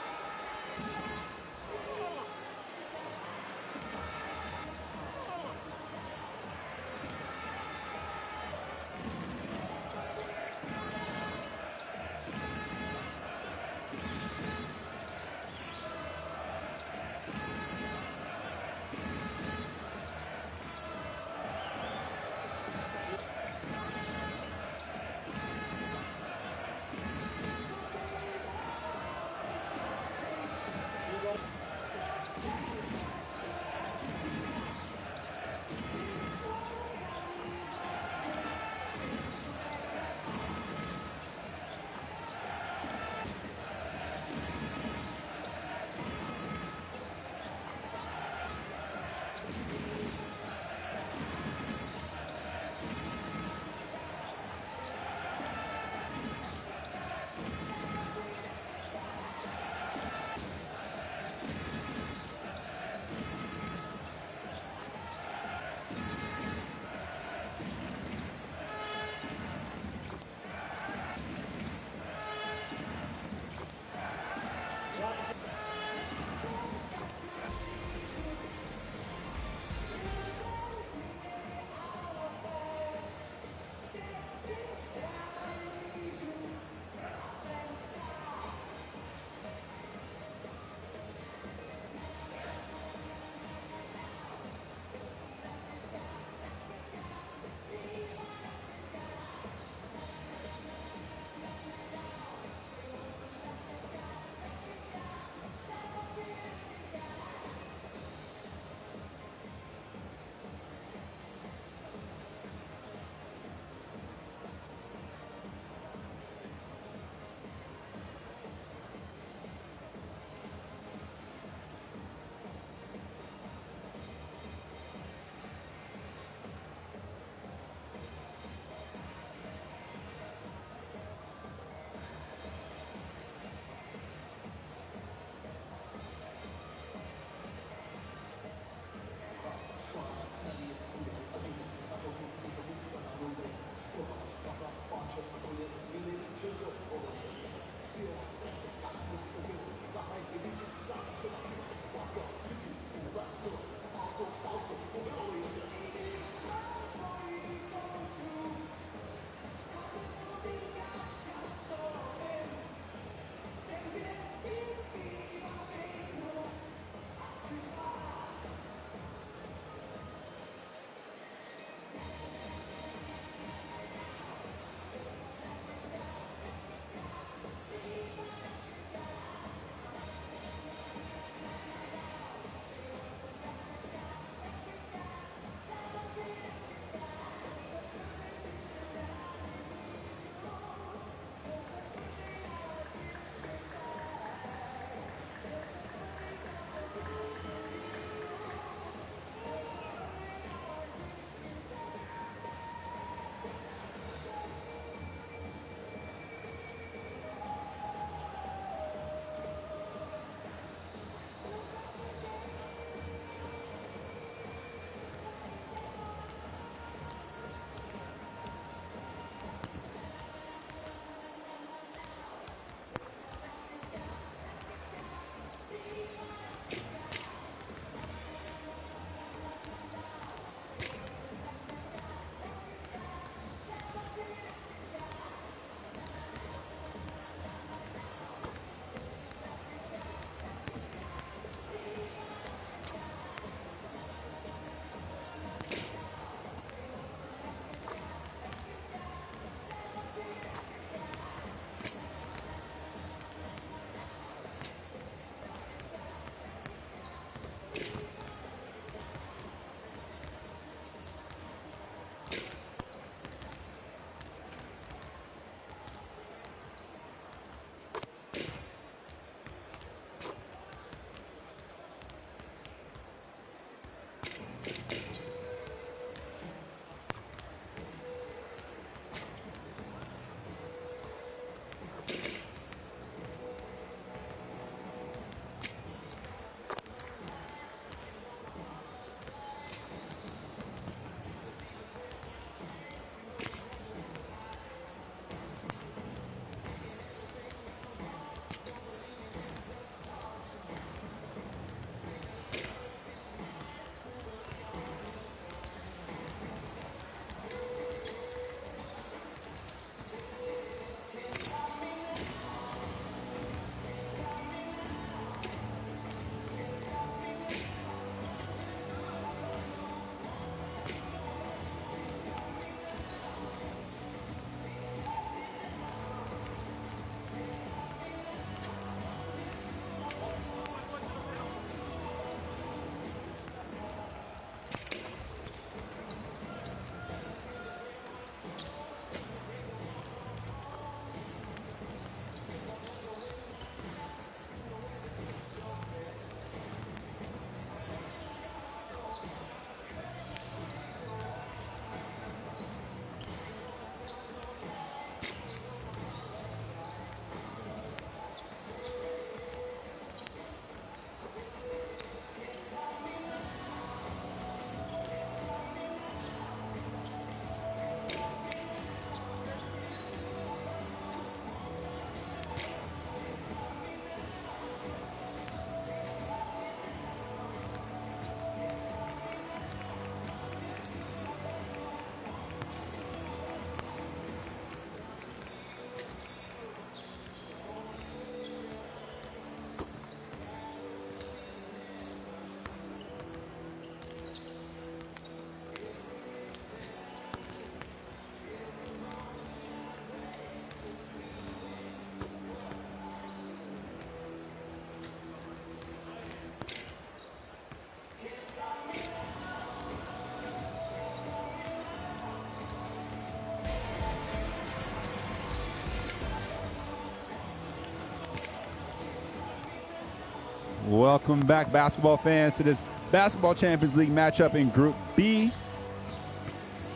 Welcome back, basketball fans, to this Basketball Champions League matchup in Group B.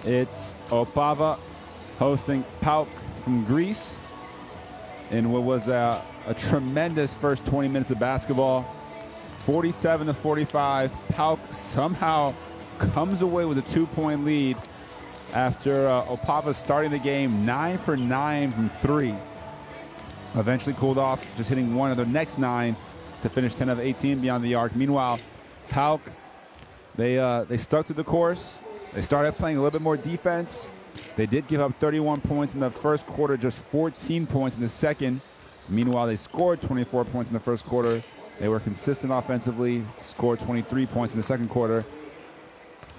It's Opava hosting PAOK from Greece in what was a tremendous first 20 minutes of basketball. 47-45. PAOK somehow comes away with a 2-point lead after Opava starting the game 9 for 9 from 3. Eventually cooled off, just hitting one of their next 9 to finish 10 of 18 beyond the arc. Meanwhile, PAOK, they stuck to the course. They started playing a little bit more defense. They did give up 31 points in the first quarter, just 14 points in the second. Meanwhile, they scored 24 points in the first quarter. They were consistent offensively, scored 23 points in the second quarter.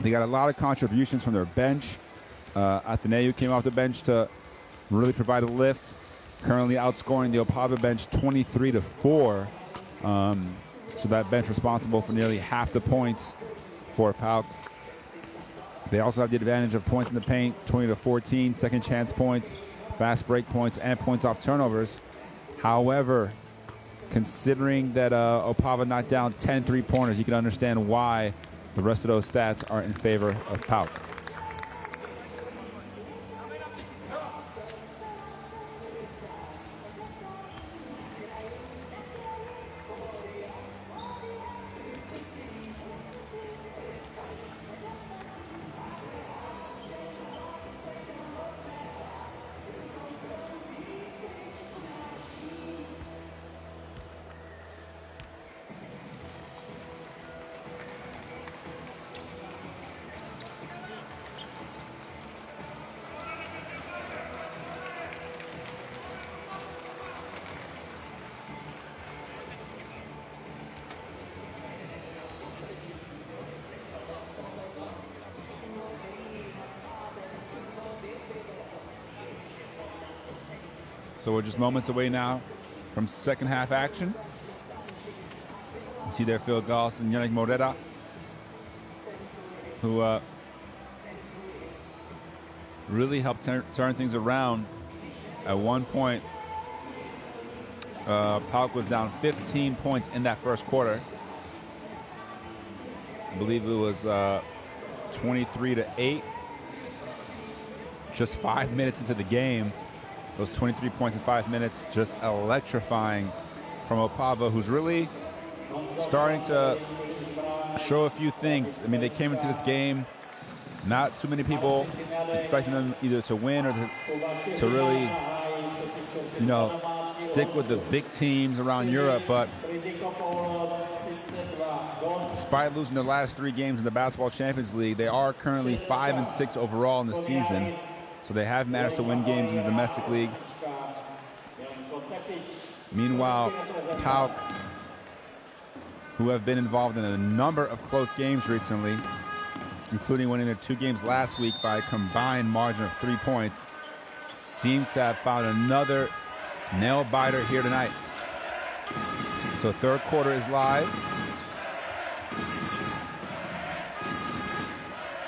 They got a lot of contributions from their bench. Αθηναίου came off the bench to really provide a lift, currently outscoring the Opava bench 23-4. So that bench responsible for nearly half the points for PAOK. They also have the advantage of points in the paint, 20-14, second chance points, fast break points, and points off turnovers. However, considering that Opava knocked down 10 3-pointers, you can understand why the rest of those stats are in favor of PAOK. So we're just moments away now from second half action. You see there Phil Goss and Yannick Morera, who really helped turn things around. At one point, PAOK was down 15 points in that first quarter. I believe it was 23-8. Just 5 minutes into the game. Those 23 points in 5 minutes, just electrifying from Opava, who's really starting to show a few things. I mean, they came into this game, not too many people expecting them either to win or to really, you know, stick with the big teams around Europe. But despite losing the last 3 games in the Basketball Champions League, they are currently 5-6 overall in the season. So they have managed to win games in the domestic league. Meanwhile, PAOK, who have been involved in a number of close games recently, including winning their 2 games last week by a combined margin of 3 points, seems to have found another nail-biter here tonight. So third quarter is live.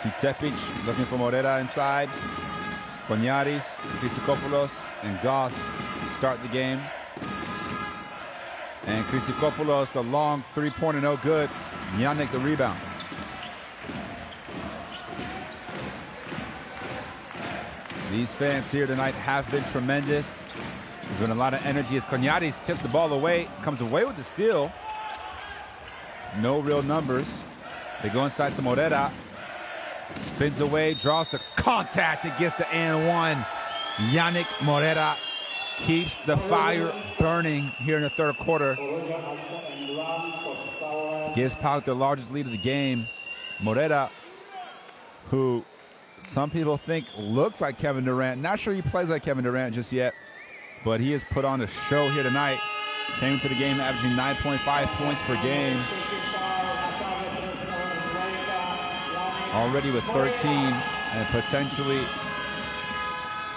See Tepich looking for Morera inside. Konyaris, Χρυσικόπουλος, and Γκος start the game. And Χρυσικόπουλος, the long 3-pointer, no good. Γκνιάντεκ the rebound. These fans here tonight have been tremendous. There's been a lot of energy as Konyaris tips the ball away, comes away with the steal. No real numbers. They go inside to Morera. Spins away, draws the contact and gets the and one. Yannick Morera keeps the fire burning here in the third quarter. Gives PAOK the largest lead of the game. Morera, who some people think looks like Kevin Durant. Not sure he plays like Kevin Durant just yet, but he has put on a show here tonight. Came into the game averaging 9.5 points per game. Already with 13 and potentially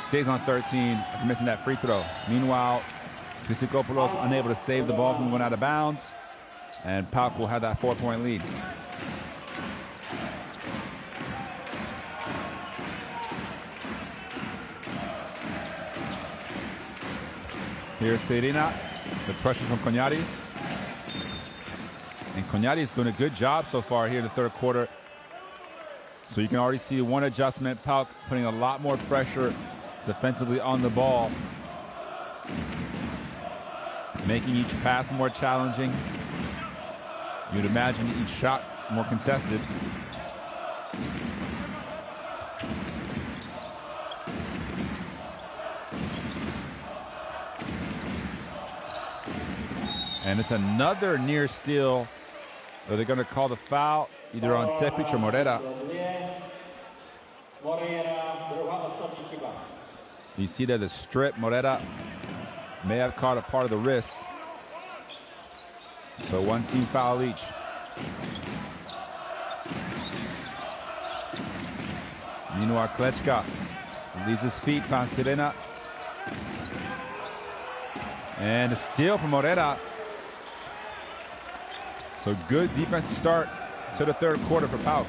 stays on 13 after missing that free throw. Meanwhile, Χρυσικόπουλος unable to save the ball from going out of bounds, and PAOK will have that 4-point lead. Here's Síriina, the pressure from Konyaris. And Gn'iandek's doing a good job so far here in the third quarter. So you can already see one adjustment. PAOK putting a lot more pressure defensively on the ball, making each pass more challenging. You'd imagine each shot more contested. And it's another near steal. So they're going to call the foul either on Tépitts or Morera. You see there the strip. Morera may have caught a part of the wrist. So one team foul each. Meanwhile, Klečka leaves his feet, finds Sirena. And a steal from Morera. So good defensive start to the third quarter for PAOK.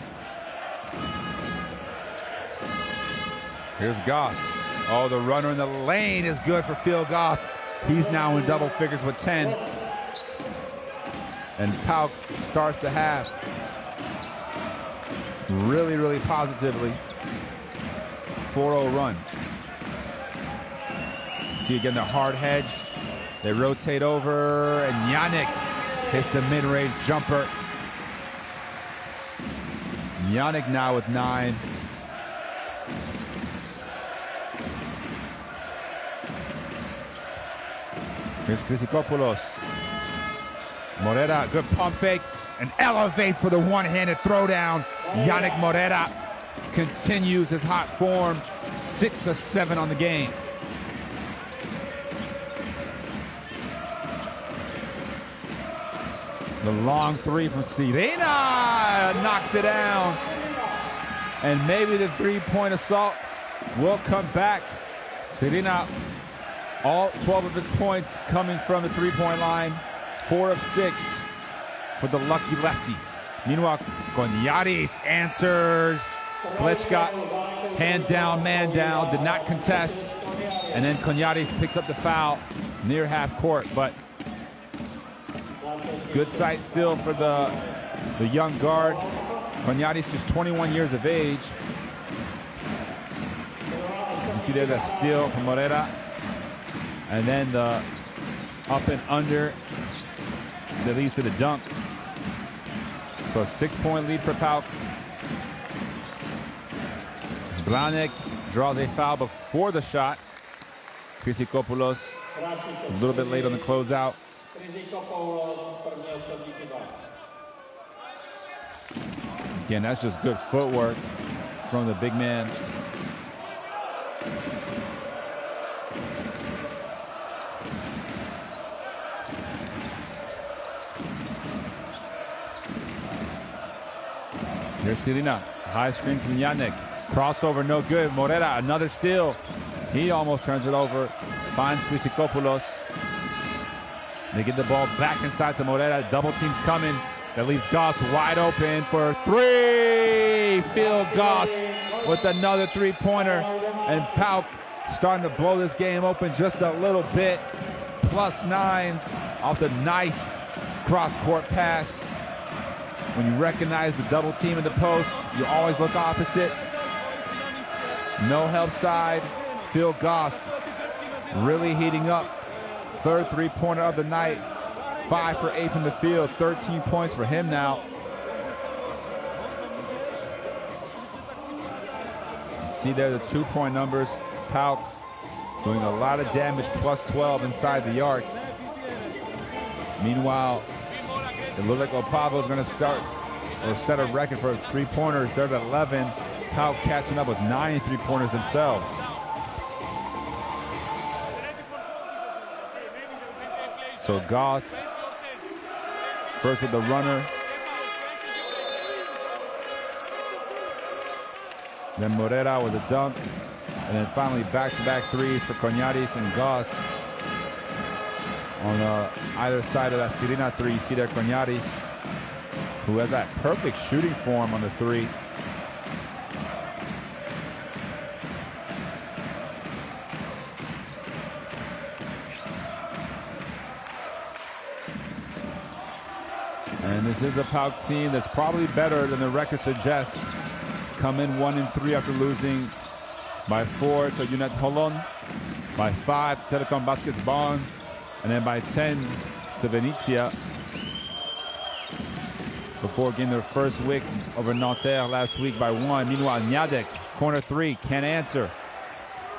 Here's Γκος. Oh, the runner in the lane is good for Phil Γκος. He's now in double figures with 10. And PAOK starts the half really, really positively. 4-0 run. See again the hard hedge. They rotate over, and Gn'iandek's hits the mid-range jumper. Gn'iandek's now with 9. Here's Χρυσικόπουλος. Morera, good pump fake, and elevates for the one-handed throwdown. Yannick Morera continues his hot form, 6 of 7 on the game. The long three from Sirina knocks it down. And maybe the three-point assault will come back. Sirina, all 12 of his points coming from the three-point line. 4 of 6 for the lucky lefty. Meanwhile, Gn'iandek answers. Klečka, hand down, man down, did not contest. And then Gn'iandek picks up the foul near half court, but good sight still for the young guard. Gn'iandek's just 21 years of age. You see there that steal from Morera. And then the up and under that leads to the dunk. So a 6-point lead for PAOK. Zbránek's draws a foul before the shot. Χρυσικόπουλος a little bit late on the closeout. Again, that's just good footwork from the big man. Here's Sirina, high screen from Gn'iandek. Crossover, no good. Morera, another steal. He almost turns it over. Finds Χρυσικόπουλος. They get the ball back inside to Morera. Double team's coming. That leaves Γκος wide open for 3. Phil Γκος with another three-pointer. And PAOK starting to blow this game open just a little bit. +9 off the nice cross-court pass. When you recognize the double team in the post, you always look opposite. No help side. Phil Γκος really heating up. 3rd three-pointer of the night. 5 for 8 from the field. 13 points for him now. You see there the 2-point numbers. PAOK doing a lot of damage, +12 inside the arc. Meanwhile, it looks like Opava is going to start or set a record for three-pointers. They're at 11. PAOK catching up with 9 three-pointers themselves. So Γκος first with the runner. Then Morera with a dunk. And then finally back-to-back threes for Gn'iandek and Γκος. On either side of that Sirina 3, you see there Gn'iandek, who has that perfect shooting form on the 3. And this is a PAOK team that's probably better than the record suggests. Come in 1-3 after losing by 4 to Unet Holon, by 5 to Telecom Baskets Bonn, and then by 10 to Venezia. Before getting their first win over Nanterre last week by 1. Meanwhile, Gnádek, corner 3, can't answer.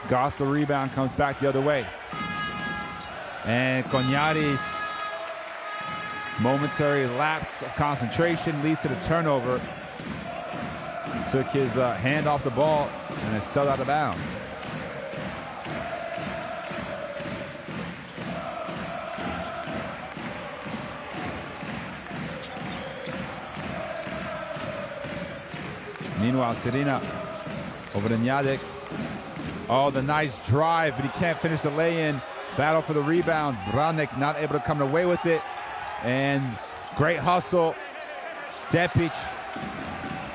Γκος the rebound, comes back the other way. And Koñaris, momentary lapse of concentration leads to the turnover. Took his hand off the ball and it sailed out of bounds. Meanwhile, Sirina over to Gnádek. Oh, the nice drive, but he can't finish the lay-in. Battle for the rebounds. Zbranekh not able to come away with it. And great hustle. Tepitz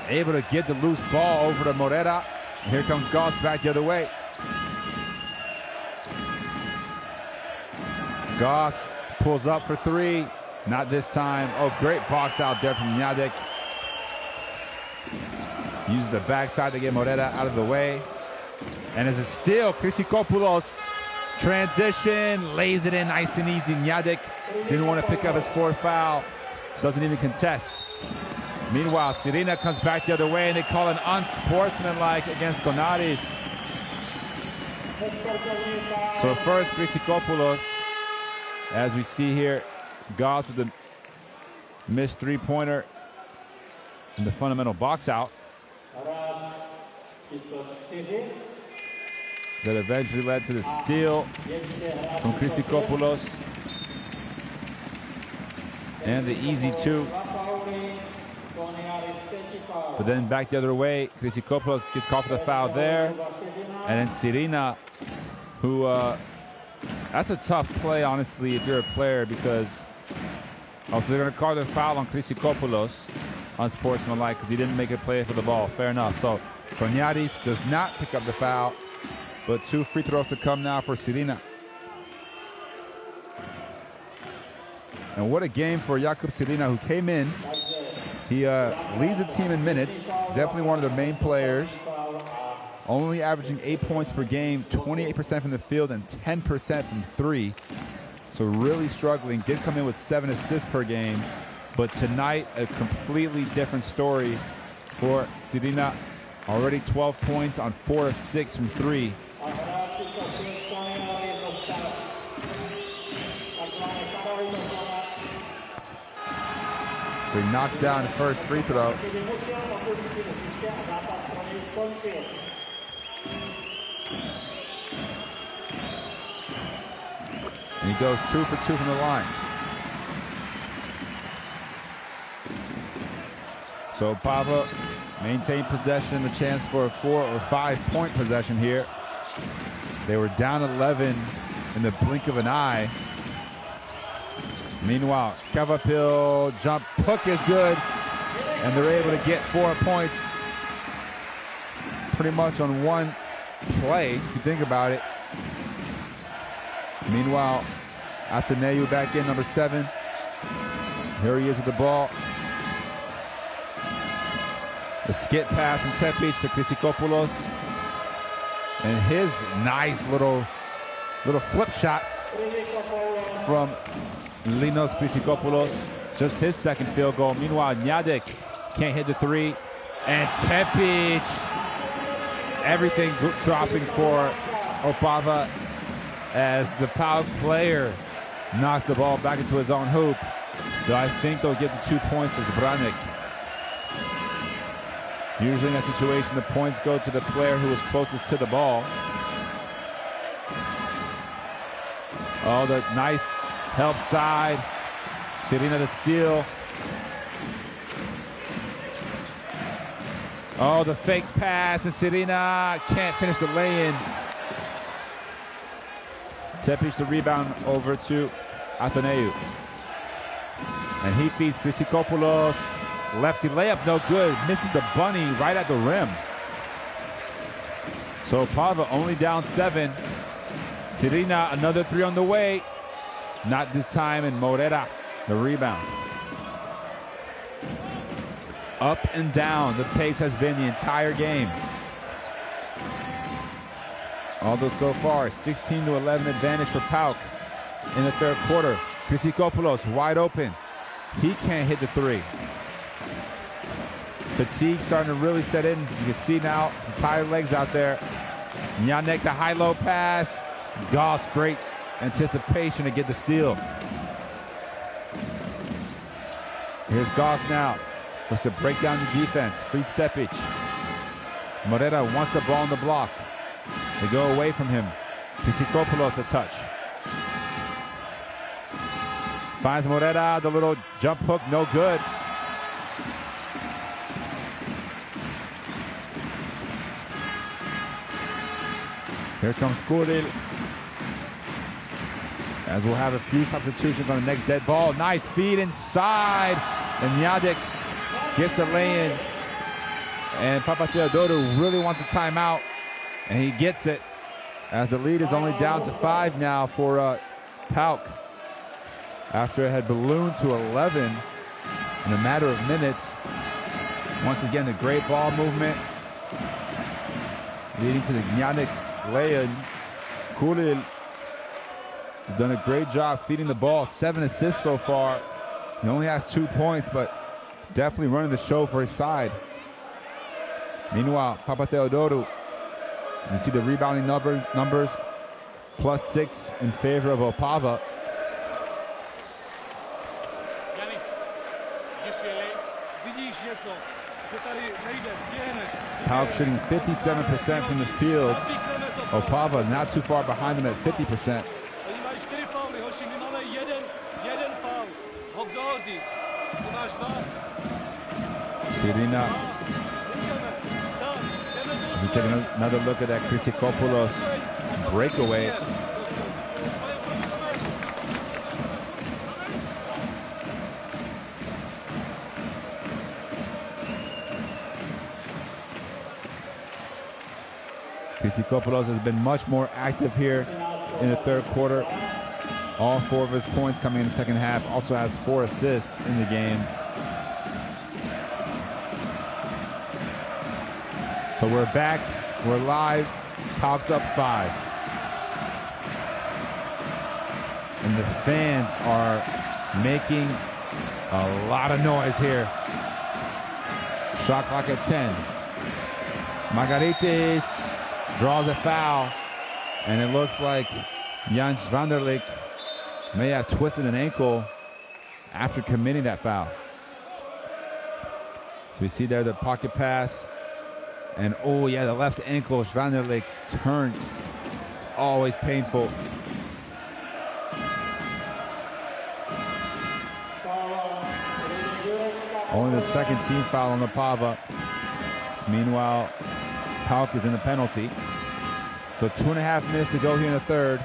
able to get the loose ball over to Morera. And here comes Γκος back the other way. Γκος pulls up for 3. Not this time. Oh, great box out there from Gnádek. Uses the backside to get Morera out of the way. And as a steal, Χρυσικόπουλος transition, lays it in nice and easy. Gnádek didn't want to pick up his 4th foul. Doesn't even contest. Meanwhile, Sirina comes back the other way and they call an unsportsmanlike against Koñaris. So first, Χρυσικόπουλος, as we see here, Γκος with the missed 3-pointer and the fundamental box out. That eventually led to the steal from Χρυσικόπουλος and the easy 2. But then back the other way, Χρυσικόπουλος gets called for the foul there. And then Sirina, who, that's a tough play, honestly, if you're a player, because also they're going to call the foul on Χρυσικόπουλος, unsportsmanlike, because he didn't make a play for the ball. Fair enough. So Koñaris does not pick up the foul, but 2 free throws to come now for Sirina. And what a game for Jakub Sirina, who came in. He leads the team in minutes, definitely one of the main players. Only averaging 8 points per game, 28% from the field and 10% from 3. So really struggling. Did come in with 7 assists per game. But tonight, a completely different story for Sirina. Already 12 points on 4 of 6 from 3. So he knocks down the first free throw. And he goes 2 for 2 from the line. So Opava maintained possession, a chance for a 4 or 5 point possession here. They were down 11 in the blink of an eye. Meanwhile, Kvάπil's jump hook is good, and they're able to get 4 points pretty much on one play, if you think about it. Meanwhile, Αθηναίου back in, number 7. Here he is with the ball. The skip pass from Tepitz to Χρυσικόπουλος. And his nice little flip shot from Linos Χρυσικόπουλος. Just his 2nd field goal. Meanwhile, Gnádek can't hit the 3. And Tepitz, everything dropping for Opava as the PAOK player knocks the ball back into his own hoop. Though I think they'll get the 2 points as Zbranekh. Usually in that situation, the points go to the player who was closest to the ball. Oh, the nice help side. Sirina the steal. Oh, the fake pass, and Sirina can't finish the lay-in. Tepitz the rebound over to Αθηναίου. And he feeds Χρυσικόπουλος. Lefty layup, no good. Misses the bunny right at the rim. So Opava only down 7. Sirina, another 3 on the way. Not this time, and Morera, the rebound. Up and down, the pace has been the entire game. Although so far, 16-11 advantage for PAOK in the third quarter. Χρυσικόπουλος wide open. He can't hit the three. Fatigue starting to really set in. You can see now some tired legs out there. Gnjandek, the high-low pass. Γκος, great anticipation to get the steal. Here's Γκος now. Looks to break down the defense. Free Tepitts. Morera wants the ball on the block. They go away from him. Χρυσικόπουλος a touch. Finds Morera, the little jump hook, no good. Here comes Kourill. As we'll have a few substitutions on the next dead ball. Nice feed inside. And Gnjandek gets the lay-in. And Papatheodorou really wants a timeout. And he gets it. As the lead is only down to 5 now for PAOK. After it had ballooned to 11 in a matter of minutes. Once again, the great ball movement leading to the Gnjandek lay-in. Kourill has done a great job feeding the ball. 7 assists so far. He only has 2 points, but definitely running the show for his side. Meanwhile, Papatheodorou, you see the rebounding numbers, +6 in favor of Opava. PAOK shooting 57% from the field. Opava not too far behind him at 50%. Síriina. We take another look at that Χρυσικόπουλος breakaway. Χρυσικόπουλος has been much more active here in the third quarter. All 4 of his points coming in the second half. Also has 4 assists in the game. So we're back, we're live. PAOK's up 5. And the fans are making a lot of noise here. Shot clock at 10. Margaritis draws a foul, and it looks like Svándralik may have twisted an ankle after committing that foul. So we see there the pocket pass, and oh yeah, the left ankle, Svándralik turned. It's always painful. Only the second team foul on Opava. Meanwhile, PAOK is in the penalty. So 2.5 minutes to go here in the third.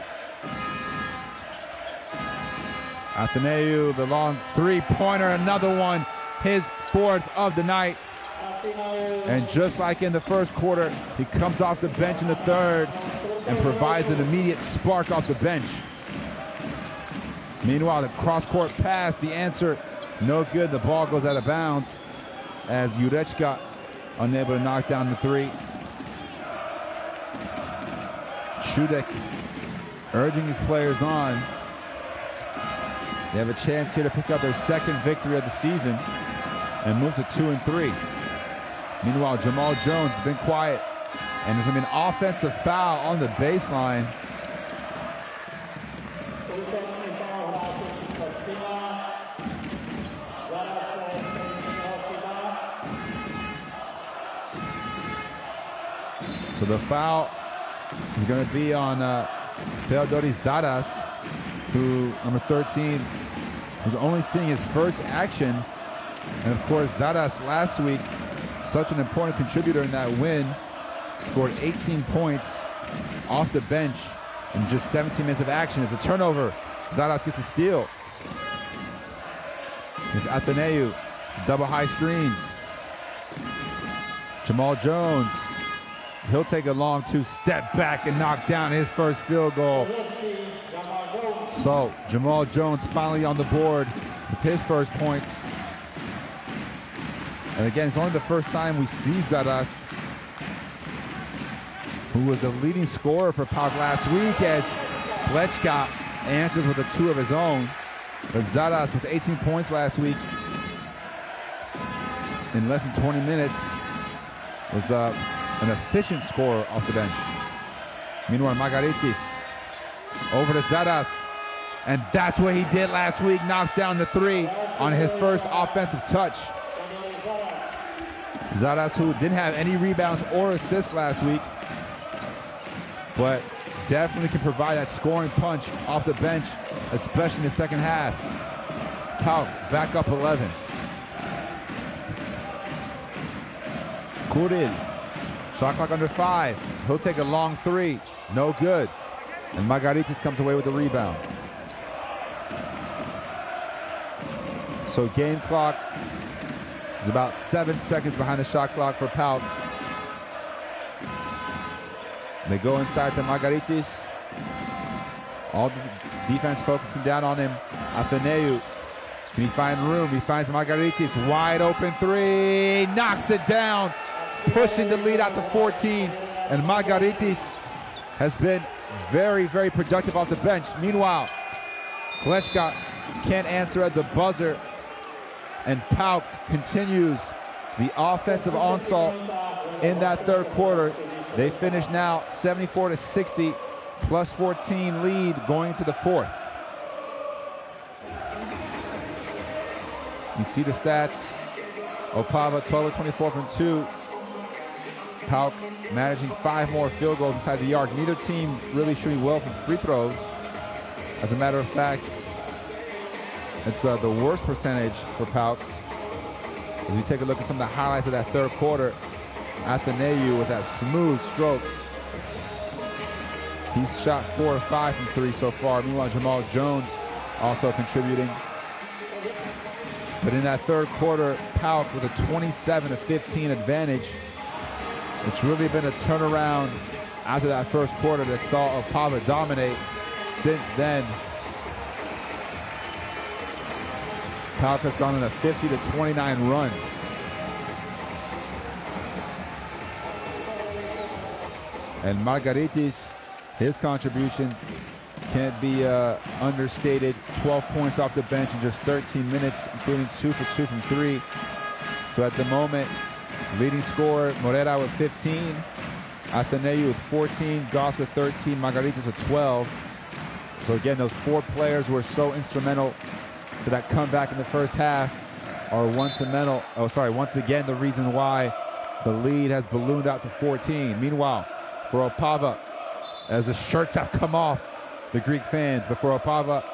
Αθηναίου, the long three-pointer, another one, his 4th of the night. And just like in the first quarter, he comes off the bench in the third and provides an immediate spark off the bench. Meanwhile, the cross-court pass, the answer, no good. The ball goes out of bounds as Jureska unable to knock down the 3. Zούντεκ urging his players on. They have a chance here to pick up their 2nd victory of the season and move to 2-3. Meanwhile, Jamal Jones has been quiet, and there's going to be an offensive foul on the baseline. So the foul is going to be on Theodori Zadas, who, number 13, was only seeing his first action. And of course, Zadas last week, such an important contributor in that win, scored 18 points off the bench in just 17 minutes of action. It's a turnover. Zadas gets a steal. It's Αθηναίου, double high screens. Jamal Jones, he'll take a long 2-step back and knock down his first field goal. So Jamal Jones finally on the board with his first points. And again, it's only the first time we see Zadas, who was the leading scorer for PAOK last week, as Klečka answers with a 2 of his own. But Zadas with 18 points last week in less than 20 minutes was an efficient scorer off the bench. Meanwhile, Margaritis over to Zadas, and that's what he did last week, knocks down the 3 on his first offensive touch. Zadas, who didn't have any rebounds or assists last week, but definitely can provide that scoring punch off the bench, especially in the second half. PAOK back up 11. Kúril, shot clock under 5. He'll take a long 3, no good. And Margaritis comes away with the rebound. So game clock is about 7 seconds behind the shot clock for PAOK. They go inside to Margaritis. All the defense focusing down on him. Αθηναίου, can he find room? He finds Margaritis, wide open 3, knocks it down, pushing the lead out to 14. And Margaritis has been very, very productive off the bench. Meanwhile, Klečka can't answer at the buzzer, and PAOK continues the offensive onslaught in that third quarter. They finish now 74-60, plus 14 lead going into the fourth. You see the stats. Opava 12 of 24 from 2. PAOK managing 5 more field goals inside the arc. Neither team really shooting well from free throws. As a matter of fact, it's the worst percentage for PAOK. As we take a look at some of the highlights of that third quarter, Αθηναίου with that smooth stroke. He's shot 4 of 5 from 3 so far. Meanwhile, Jamal Jones also contributing. But in that third quarter, PAOK with a 27-15 advantage. It's really been a turnaround after that first quarter that saw Opava dominate. Since then, PAOK has gone on a 50-29 run. And Margaritis, his contributions can't be understated. 12 points off the bench in just 13 minutes, including 2 for 2 from 3. So at the moment, leading scorer, Morera with 15, Αθηναίου with 14, Γκος with 13, Margaritis with 12. So again, those 4 players who were so instrumental to that comeback in the first half are once again the reason why the lead has ballooned out to 14. Meanwhile, for Opava, as the shirts have come off the Greek fans, but for Opava,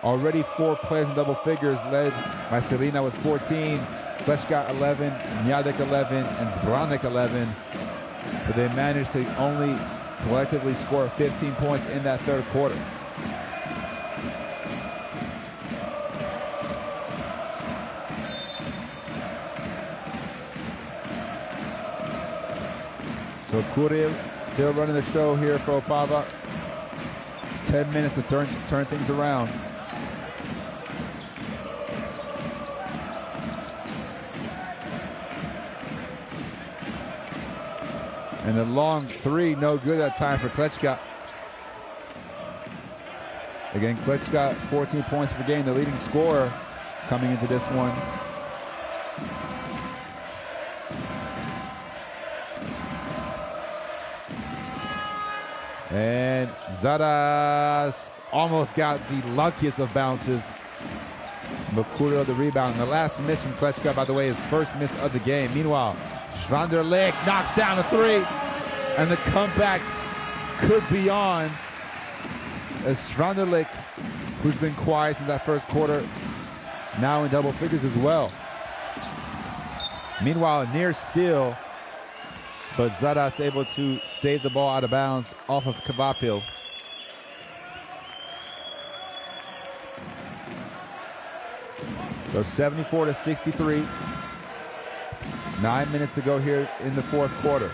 already 4 players in double figures, led by Síriina with 14, Klečka 11, Γκνιάντεκ 11, and Zbránekk 11. But they managed to only collectively score 15 points in that third quarter. So Kúril still running the show here for Opava. 10 minutes to turn things around. And the long 3, no good that time for Klečka. Again, Klečka 14 points per game, the leading scorer coming into this one. And Zadas almost got the luckiest of bounces. But Kúril the rebound. And the last miss from Klečka, by the way, his first miss of the game. Meanwhile, Svántrlik knocks down a 3. And the comeback could be on, as Svántrlik, who's been quiet since that first quarter, now in double figures as well. Meanwhile, near steal, but Zadas able to save the ball out of bounds off of Kvάπilь. So 74-63. 9 minutes to go here in the fourth quarter.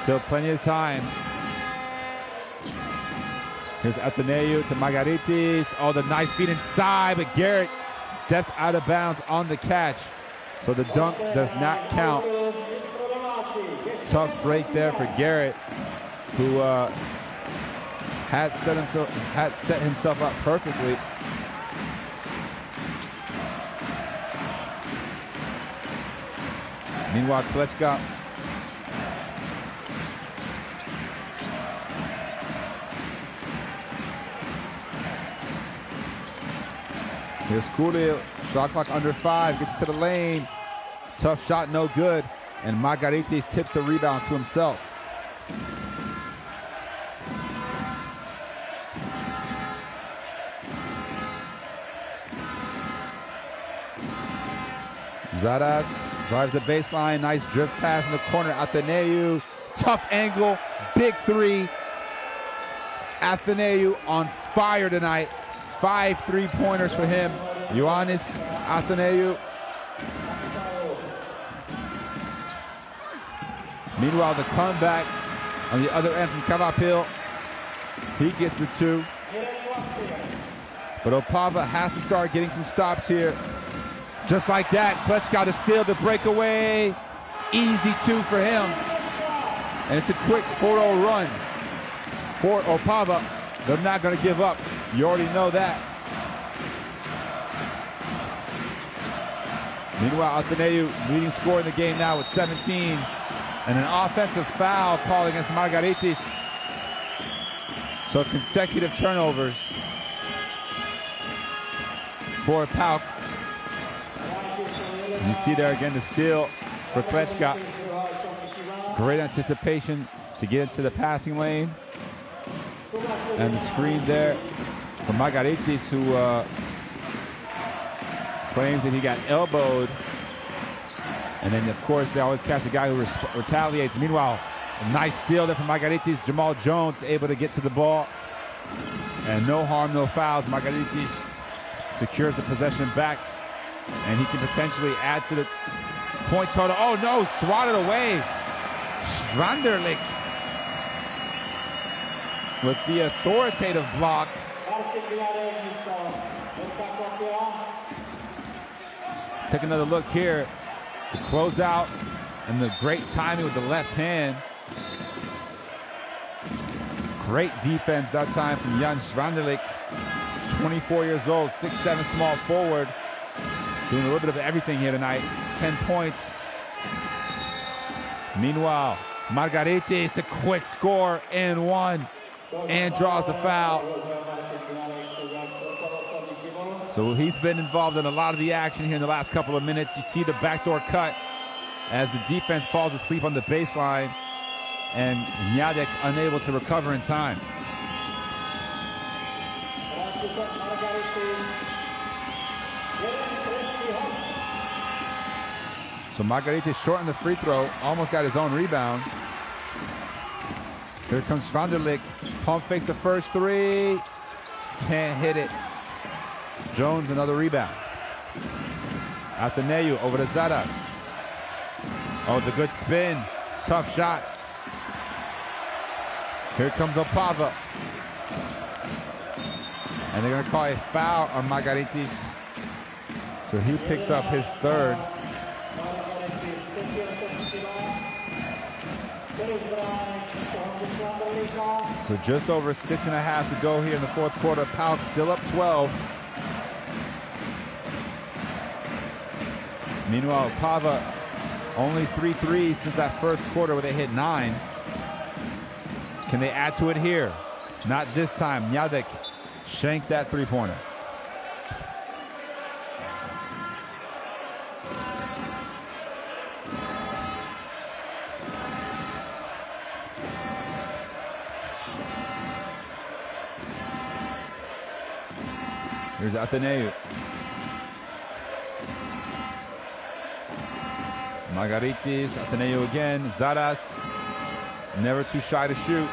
Still plenty of time. Here's Αθηναίου to Margaritis. Oh, the nice feed inside, but Γκάρετ stepped out of bounds on the catch. So the dunk does not count. Tough break there for Γκάρετ, who had set himself up perfectly. Meanwhile, Klečka here's Kúril, shot clock under 5, gets to the lane. Tough shot, no good. And Margaritis tips the rebound to himself. Žďáras drives the baseline, nice drift pass in the corner. Αθηναίου, tough angle, big three. Αθηναίου on fire tonight. 5 3-pointers for him. Ioannis Αθηναίου. Meanwhile, the comeback on the other end from Kvάπilь. He gets the 2. But Opava has to start getting some stops here. Just like that, Klečka to steal the breakaway. Easy 2 for him. And it's a quick 4-0 run for Opava. They're not going to give up. You already know that. Meanwhile, Αθηναίου leading scorer in the game now with 17. And an offensive foul called against Margaritis. So consecutive turnovers for PAOK. You see there again the steal for Klečka. Great anticipation to get into the passing lane. And the screen there for Margaritis, who claims that he got elbowed. And then, of course, they always catch a guy who retaliates. Meanwhile, a nice steal there from Margaritis. Jamal Jones able to get to the ball. And no harm, no fouls. Margaritis secures the possession back. And he can potentially add to the point total. Oh, no, swatted away. Svάντrlik with the authoritative block. Take another look here. The closeout and the great timing with the left hand. Great defense that time from Jan Svándralik. 24 years old, 6'7" small forward. Doing a little bit of everything here tonight. 10 points. Meanwhile, Margaritis, the quick score and 1. And draws the foul. So he's been involved in a lot of the action here in the last couple of minutes. You see the backdoor cut as the defense falls asleep on the baseline, and Gnjádek unable to recover in time. So Margaritis shortened the free throw, almost got his own rebound. Here comes Svándralik, pump fakes the first 3, can't hit it. Jones another rebound. Αθηναίου over to Žďáras. Oh, the good spin, tough shot. Here comes Opava. And they're gonna call a foul on Margaritis. So he picks up his 3rd. So just over 6.5 to go here in the 4th quarter. PAOK still up 12. Meanwhile, Opava only 3 threes since that 1st quarter where they hit 9. Can they add to it here? Not this time. Gnjádek shanks that 3-pointer. Here's Αθηναίου. Margaritis, Αθηναίου again. Žďáras, never too shy to shoot.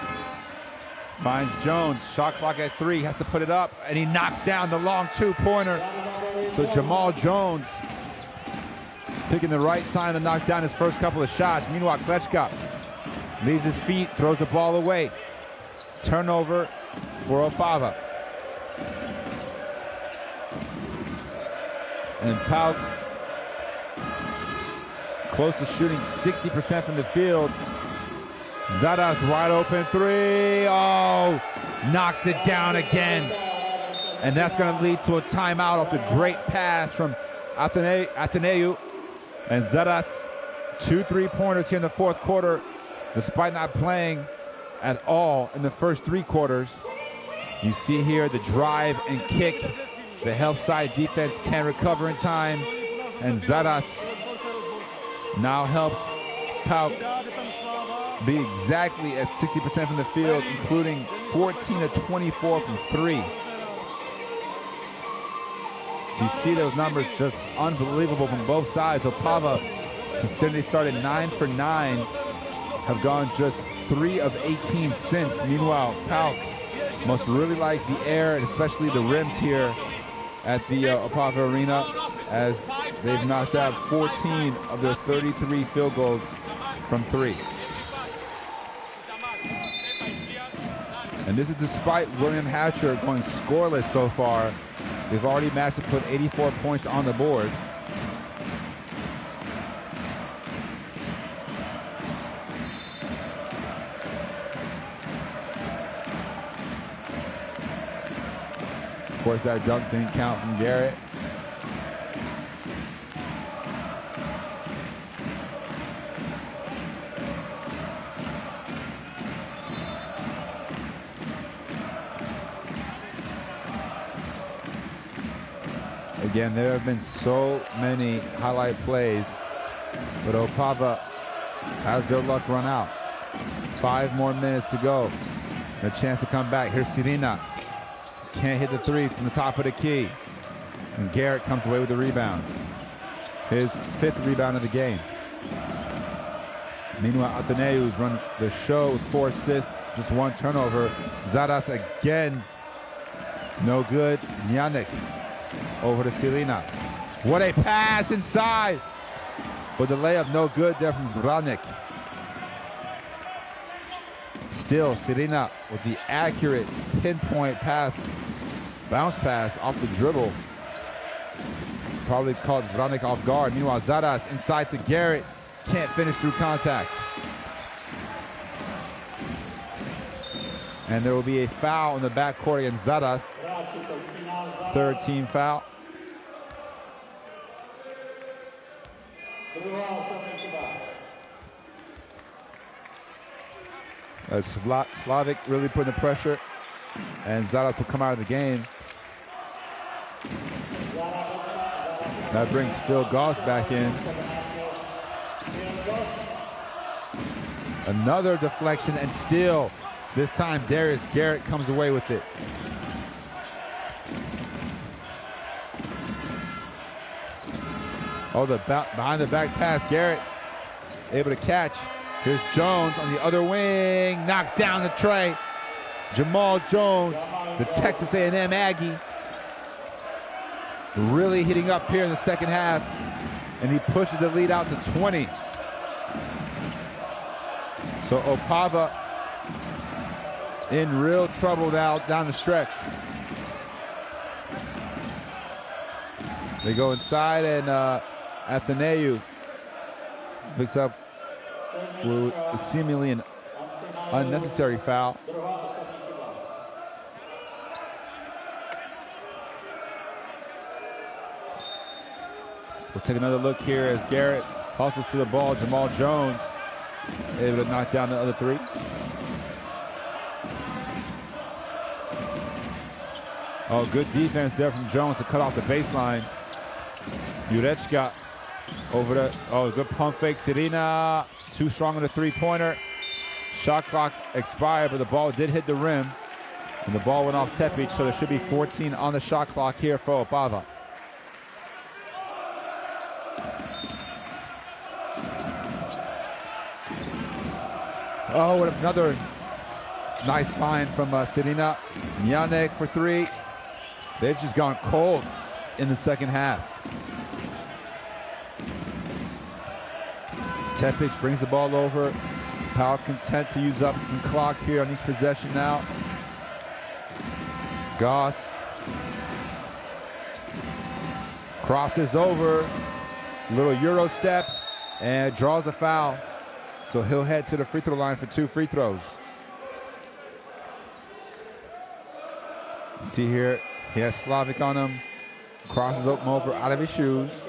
Finds Jones, shot clock at 3, has to put it up, and he knocks down the long 2-pointer. So Jamal Jones picking the right time to knock down his first couple of shots. Meanwhile, Klečka Leaves his feet, throws the ball away. Turnover for Opava. And PAOK close to shooting 60% from the field. Žadas wide open three. Oh, knocks it down again. And that's going to lead to a timeout off the great pass from Αθηναίου. And Žadas, 2 3-pointers here in the fourth quarter, despite not playing at all in the first 3 quarters. You see here the drive and kick. The help side defense can't recover in time. And Žadas now helps PAOK be exactly at 60% from the field, including 14 of 24 from 3. So you see those numbers just unbelievable from both sides. Opava, considering they started 9 for 9, have gone just 3 of 18 since. Meanwhile, PAOK must really like the air and especially the rims here at the Opava Arena, as they've knocked out 14 of their 33 field goals from 3. And this is despite William Hatcher going scoreless so far. They've already managed to put 84 points on the board. Of course, that dunk didn't count from Γκάρετ. Again, there have been so many highlight plays, but Opava has their luck run out. 5 more minutes to go. A chance to come back. Here's Sirina. Can't hit the 3 from the top of the key. And Γκάρετ comes away with the rebound. His 5th rebound of the game. Meanwhile, Αθηναίου run the show with 4 assists, just 1 turnover. Žadas again, no good. Γκνιάντεκ over to Sirina. What a pass inside! But the layup no good there from Zbránekk. Still, Sirina with the accurate pinpoint pass, bounce pass off the dribble. Probably caught Zbránekk off guard. Meanwhile, Žadas inside to Γκάρετ. Can't finish through contact. And there will be a foul in the backcourt against Žadas. 3rd team foul. Slavik really putting the pressure, and Žadas will come out of the game. That brings Phil Γκος back in. Another deflection, and still, this time Darius Γκάρετ comes away with it. Oh, the behind the back pass, Γκάρετ able to catch. Here's Jones on the other wing, knocks down the tray. Jamal Jones, the Texas A&M Aggie, really heating up here in the second half, and he pushes the lead out to 20. So Opava in real trouble now down the stretch. They go inside, and Αθηναίου picks up seemingly an unnecessary foul. We'll take another look here as Γκάρετ hustles to the ball. Jamal Jones able to knock down the other 3. Oh, good defense there from Jones to cut off the baseline. Jurecka over the, oh, good pump fake. Sirina, too strong on the 3-pointer. Shot clock expired, but the ball did hit the rim. And the ball went off Tepich, so there should be 14 on the shot clock here for Opava. Oh, and another nice find from Sirina. Γκνιάντεκ for 3. They've just gone cold in the second half. Tepich brings the ball over. PAOK content to use up some clock here on each possession now. Γκος crosses over, little Euro step, and draws a foul. So he'll head to the free throw line for 2 free throws. See here, he has Slavik on him. Crosses open over out of his shoes.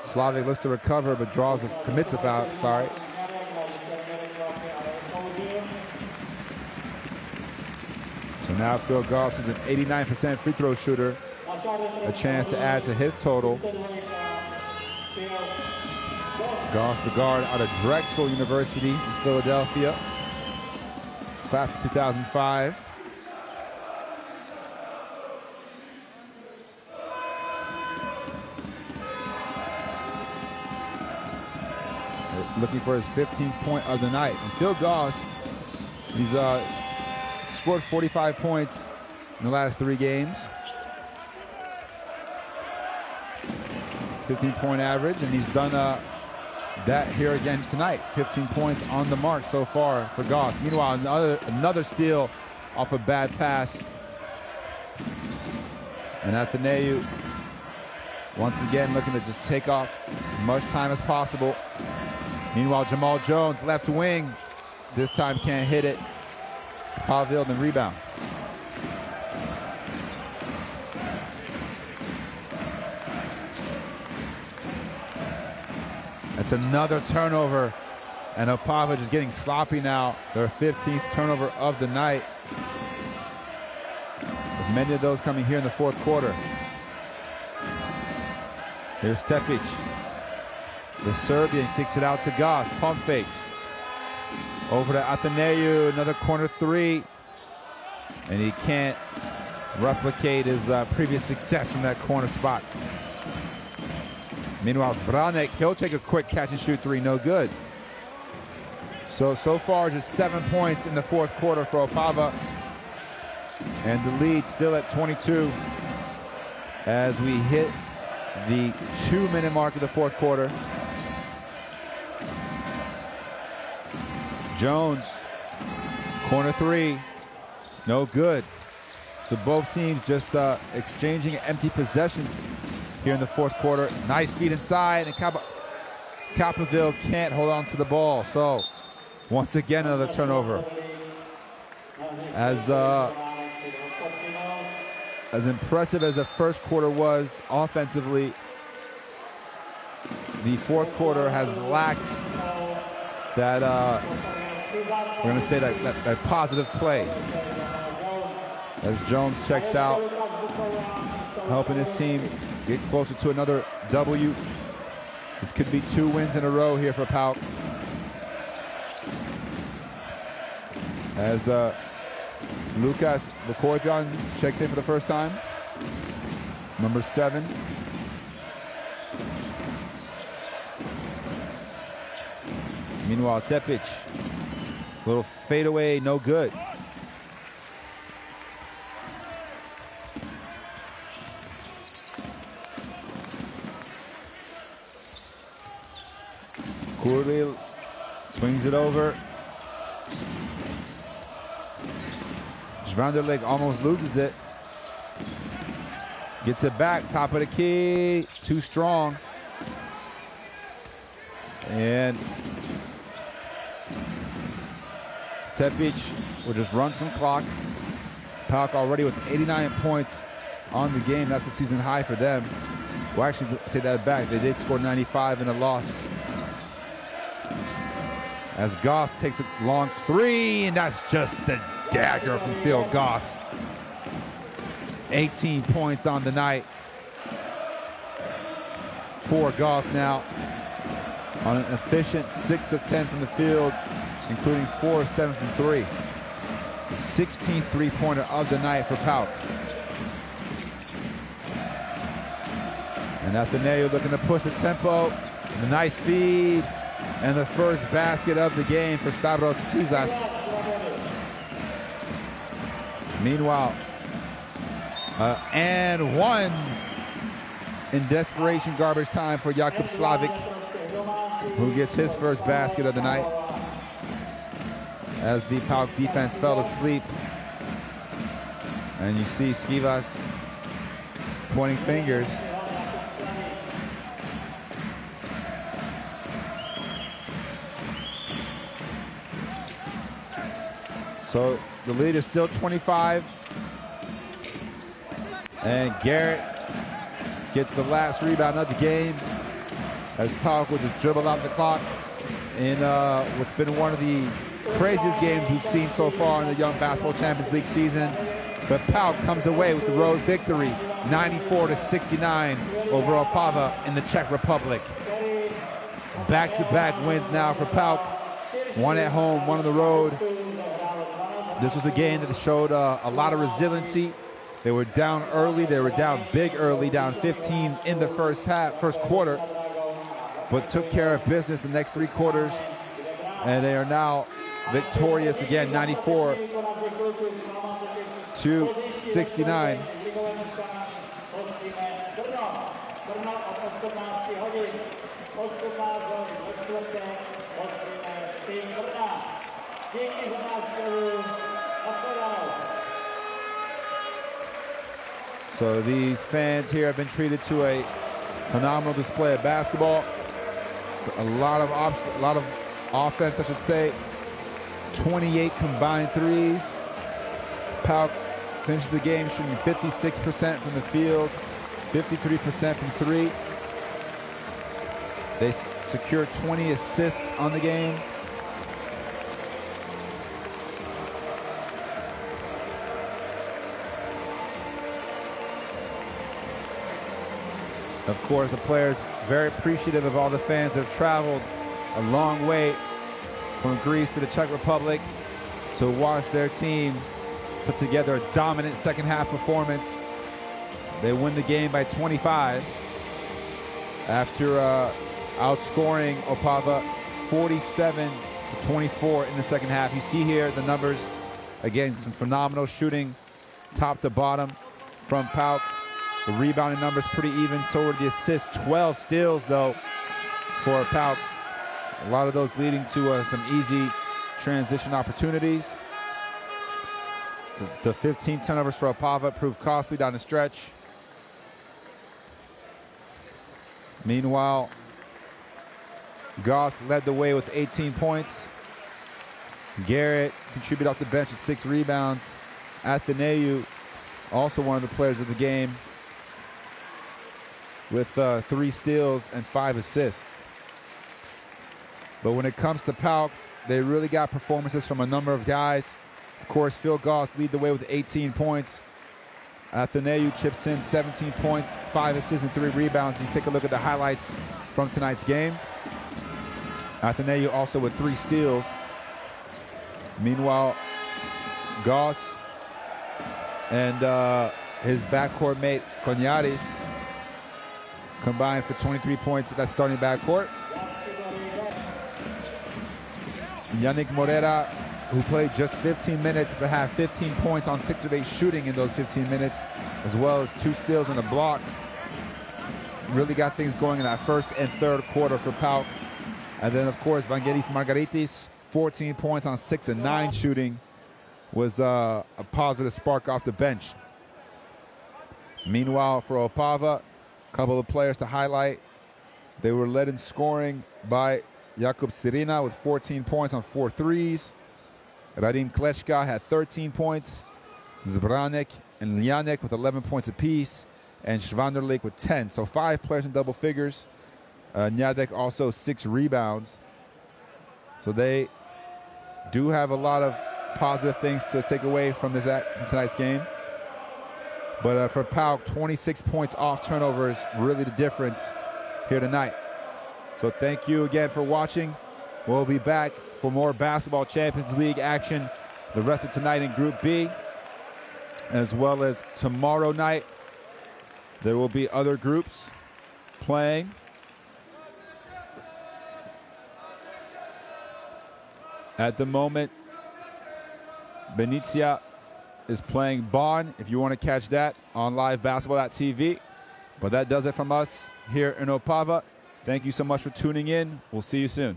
Slavik looks to recover, but commits a foul, sorry. So now Phil Γκος is an 89% free throw shooter. A chance to add to his total. Γκος, the guard out of Drexel University in Philadelphia. Class of 2005. Looking for his 15th point of the night. And Phil Γκος, he's scored 45 points in the last 3 games. 15-point average, and he's done that here again tonight. 15 points on the mark so far for Γκος. Meanwhile, another steal off a bad pass. And Αθηναίου once again looking to just take off as much time as possible. Meanwhile, Jamal Jones, left wing, this time can't hit it. Pavel, the rebound. That's another turnover, and Opava just getting sloppy now. Their 15th turnover of the night. With many of those coming here in the 4th quarter. Here's Tepitz. The Serbian kicks it out to Γκος. Pump fakes. Over to Αθηναίου, another corner 3. And he can't replicate his previous success from that corner spot. Meanwhile, Zbránek's, he'll take a quick catch and shoot 3, no good. So far just 7 points in the 4th quarter for Opava. And the lead still at 22 as we hit the 2-minute mark of the 4th quarter. Jones, corner 3, no good. So both teams just exchanging empty possessions here in the 4th quarter. Nice feed inside, and Pavil can't hold on to the ball. So once again, another turnover. As impressive as the 1st quarter was offensively, the 4th quarter has lacked that, we're going to say that positive play. As Jones checks out, helping his team get closer to another W. This could be 2 wins in a row here for PAOK. As Lucas Bukovian checks in for the first time. Number 7. Meanwhile, Tepitz, little fadeaway, no good. Kúril swings it over. Svántrlík almost loses it. Gets it back, top of the key, too strong. And Tepitz will just run some clock. PAOK already with 89 points on the game. That's a season high for them. Well, actually, take that back. They did score 95 in a loss. As Γκος takes a long 3, and that's just the dagger from Phil Γκος. 18 points on the night for Γκος now on an efficient 6 of 10 from the field, including 4 of 7 from 3. The 16th three-pointer of the night for PAOK. And Αθηναίου looking to push the tempo. A nice feed. And the first basket of the game for Stavros Schizas. Meanwhile, and 1 in desperation garbage time for Jakub Slavik, who gets his first basket of the night. as the PAOK defense fell asleep. And you see Schizas pointing fingers. So the lead is still 25. And Γκάρετ gets the last rebound of the game as PAOK will just dribble out the clock in what's been one of the craziest games we've seen so far in the Young Basketball Champions League season. But PAOK comes away with the road victory, 94-69 over Opava in the Czech Republic. Back-to-back wins now for PAOK. One at home, one on the road. This was a game that showed a lot of resiliency. They were down early. They were down big early, down 15 in the first quarter, but took care of business the next 3 quarters. And they are now victorious again, 94-69. So these fans here have been treated to a phenomenal display of basketball. So a lot of offense, I should say. 28 combined threes. PAOK finished the game shooting 56% from the field, 53% from 3. They secured 20 assists on the game. Of course, the players very appreciative of all the fans that have traveled a long way from Greece to the Czech Republic to watch their team put together a dominant second half performance. They win the game by 25 after outscoring Opava 47-24 in the second half. You see here the numbers. Again, some phenomenal shooting top to bottom from PAOK. The rebounding numbers pretty even, so are the assists. 12 steals, though, for PAOK. A lot of those leading to some easy transition opportunities. The 15 turnovers for Opava proved costly down the stretch. Meanwhile, Γκος led the way with 18 points. Γκάρετ contributed off the bench with 6 rebounds. Αθηναίου, also one of the players of the game, with 3 steals and 5 assists. But when it comes to PAOK, they really got performances from a number of guys. Of course, Γκος lead the way with 18 points. Αθηναίου chips in 17 points, 5 assists and 3 rebounds. You take a look at the highlights from tonight's game. Αθηναίου also with 3 steals. Meanwhile, Γκος and his backcourt mate, Γκνιάντεκ, combined for 23 points at that starting backcourt. Yannick Moreira, who played just 15 minutes but had 15 points on 6 of 8 shooting in those 15 minutes, as well as 2 steals and a block. Really got things going in that first and third quarter for PAOK. And then, of course, Vangelis Margaritis, 14 points on 6 and 9 shooting, was a positive spark off the bench. Meanwhile, for Opava, a couple of players to highlight. They were led in scoring by Jakub Síriina with 14 points on 4 threes. Radim Klečka had 13 points. Zbranekh and Gnjandekh with 11 points apiece. And Svάντrlik with 10. So 5 players in double figures. Gnjandekh also 6 rebounds. So they do have a lot of positive things to take away from tonight's game. But for PAOK, 26 points off turnovers, really the difference here tonight. So thank you again for watching. We'll be back for more Basketball Champions League action the rest of tonight in Group B, as well as tomorrow night. There will be other groups playing. At the moment, Benicia is playing Bonn, if you want to catch that on livebasketball.tv. But that does it from us here in Opava. Thank you so much for tuning in. We'll see you soon.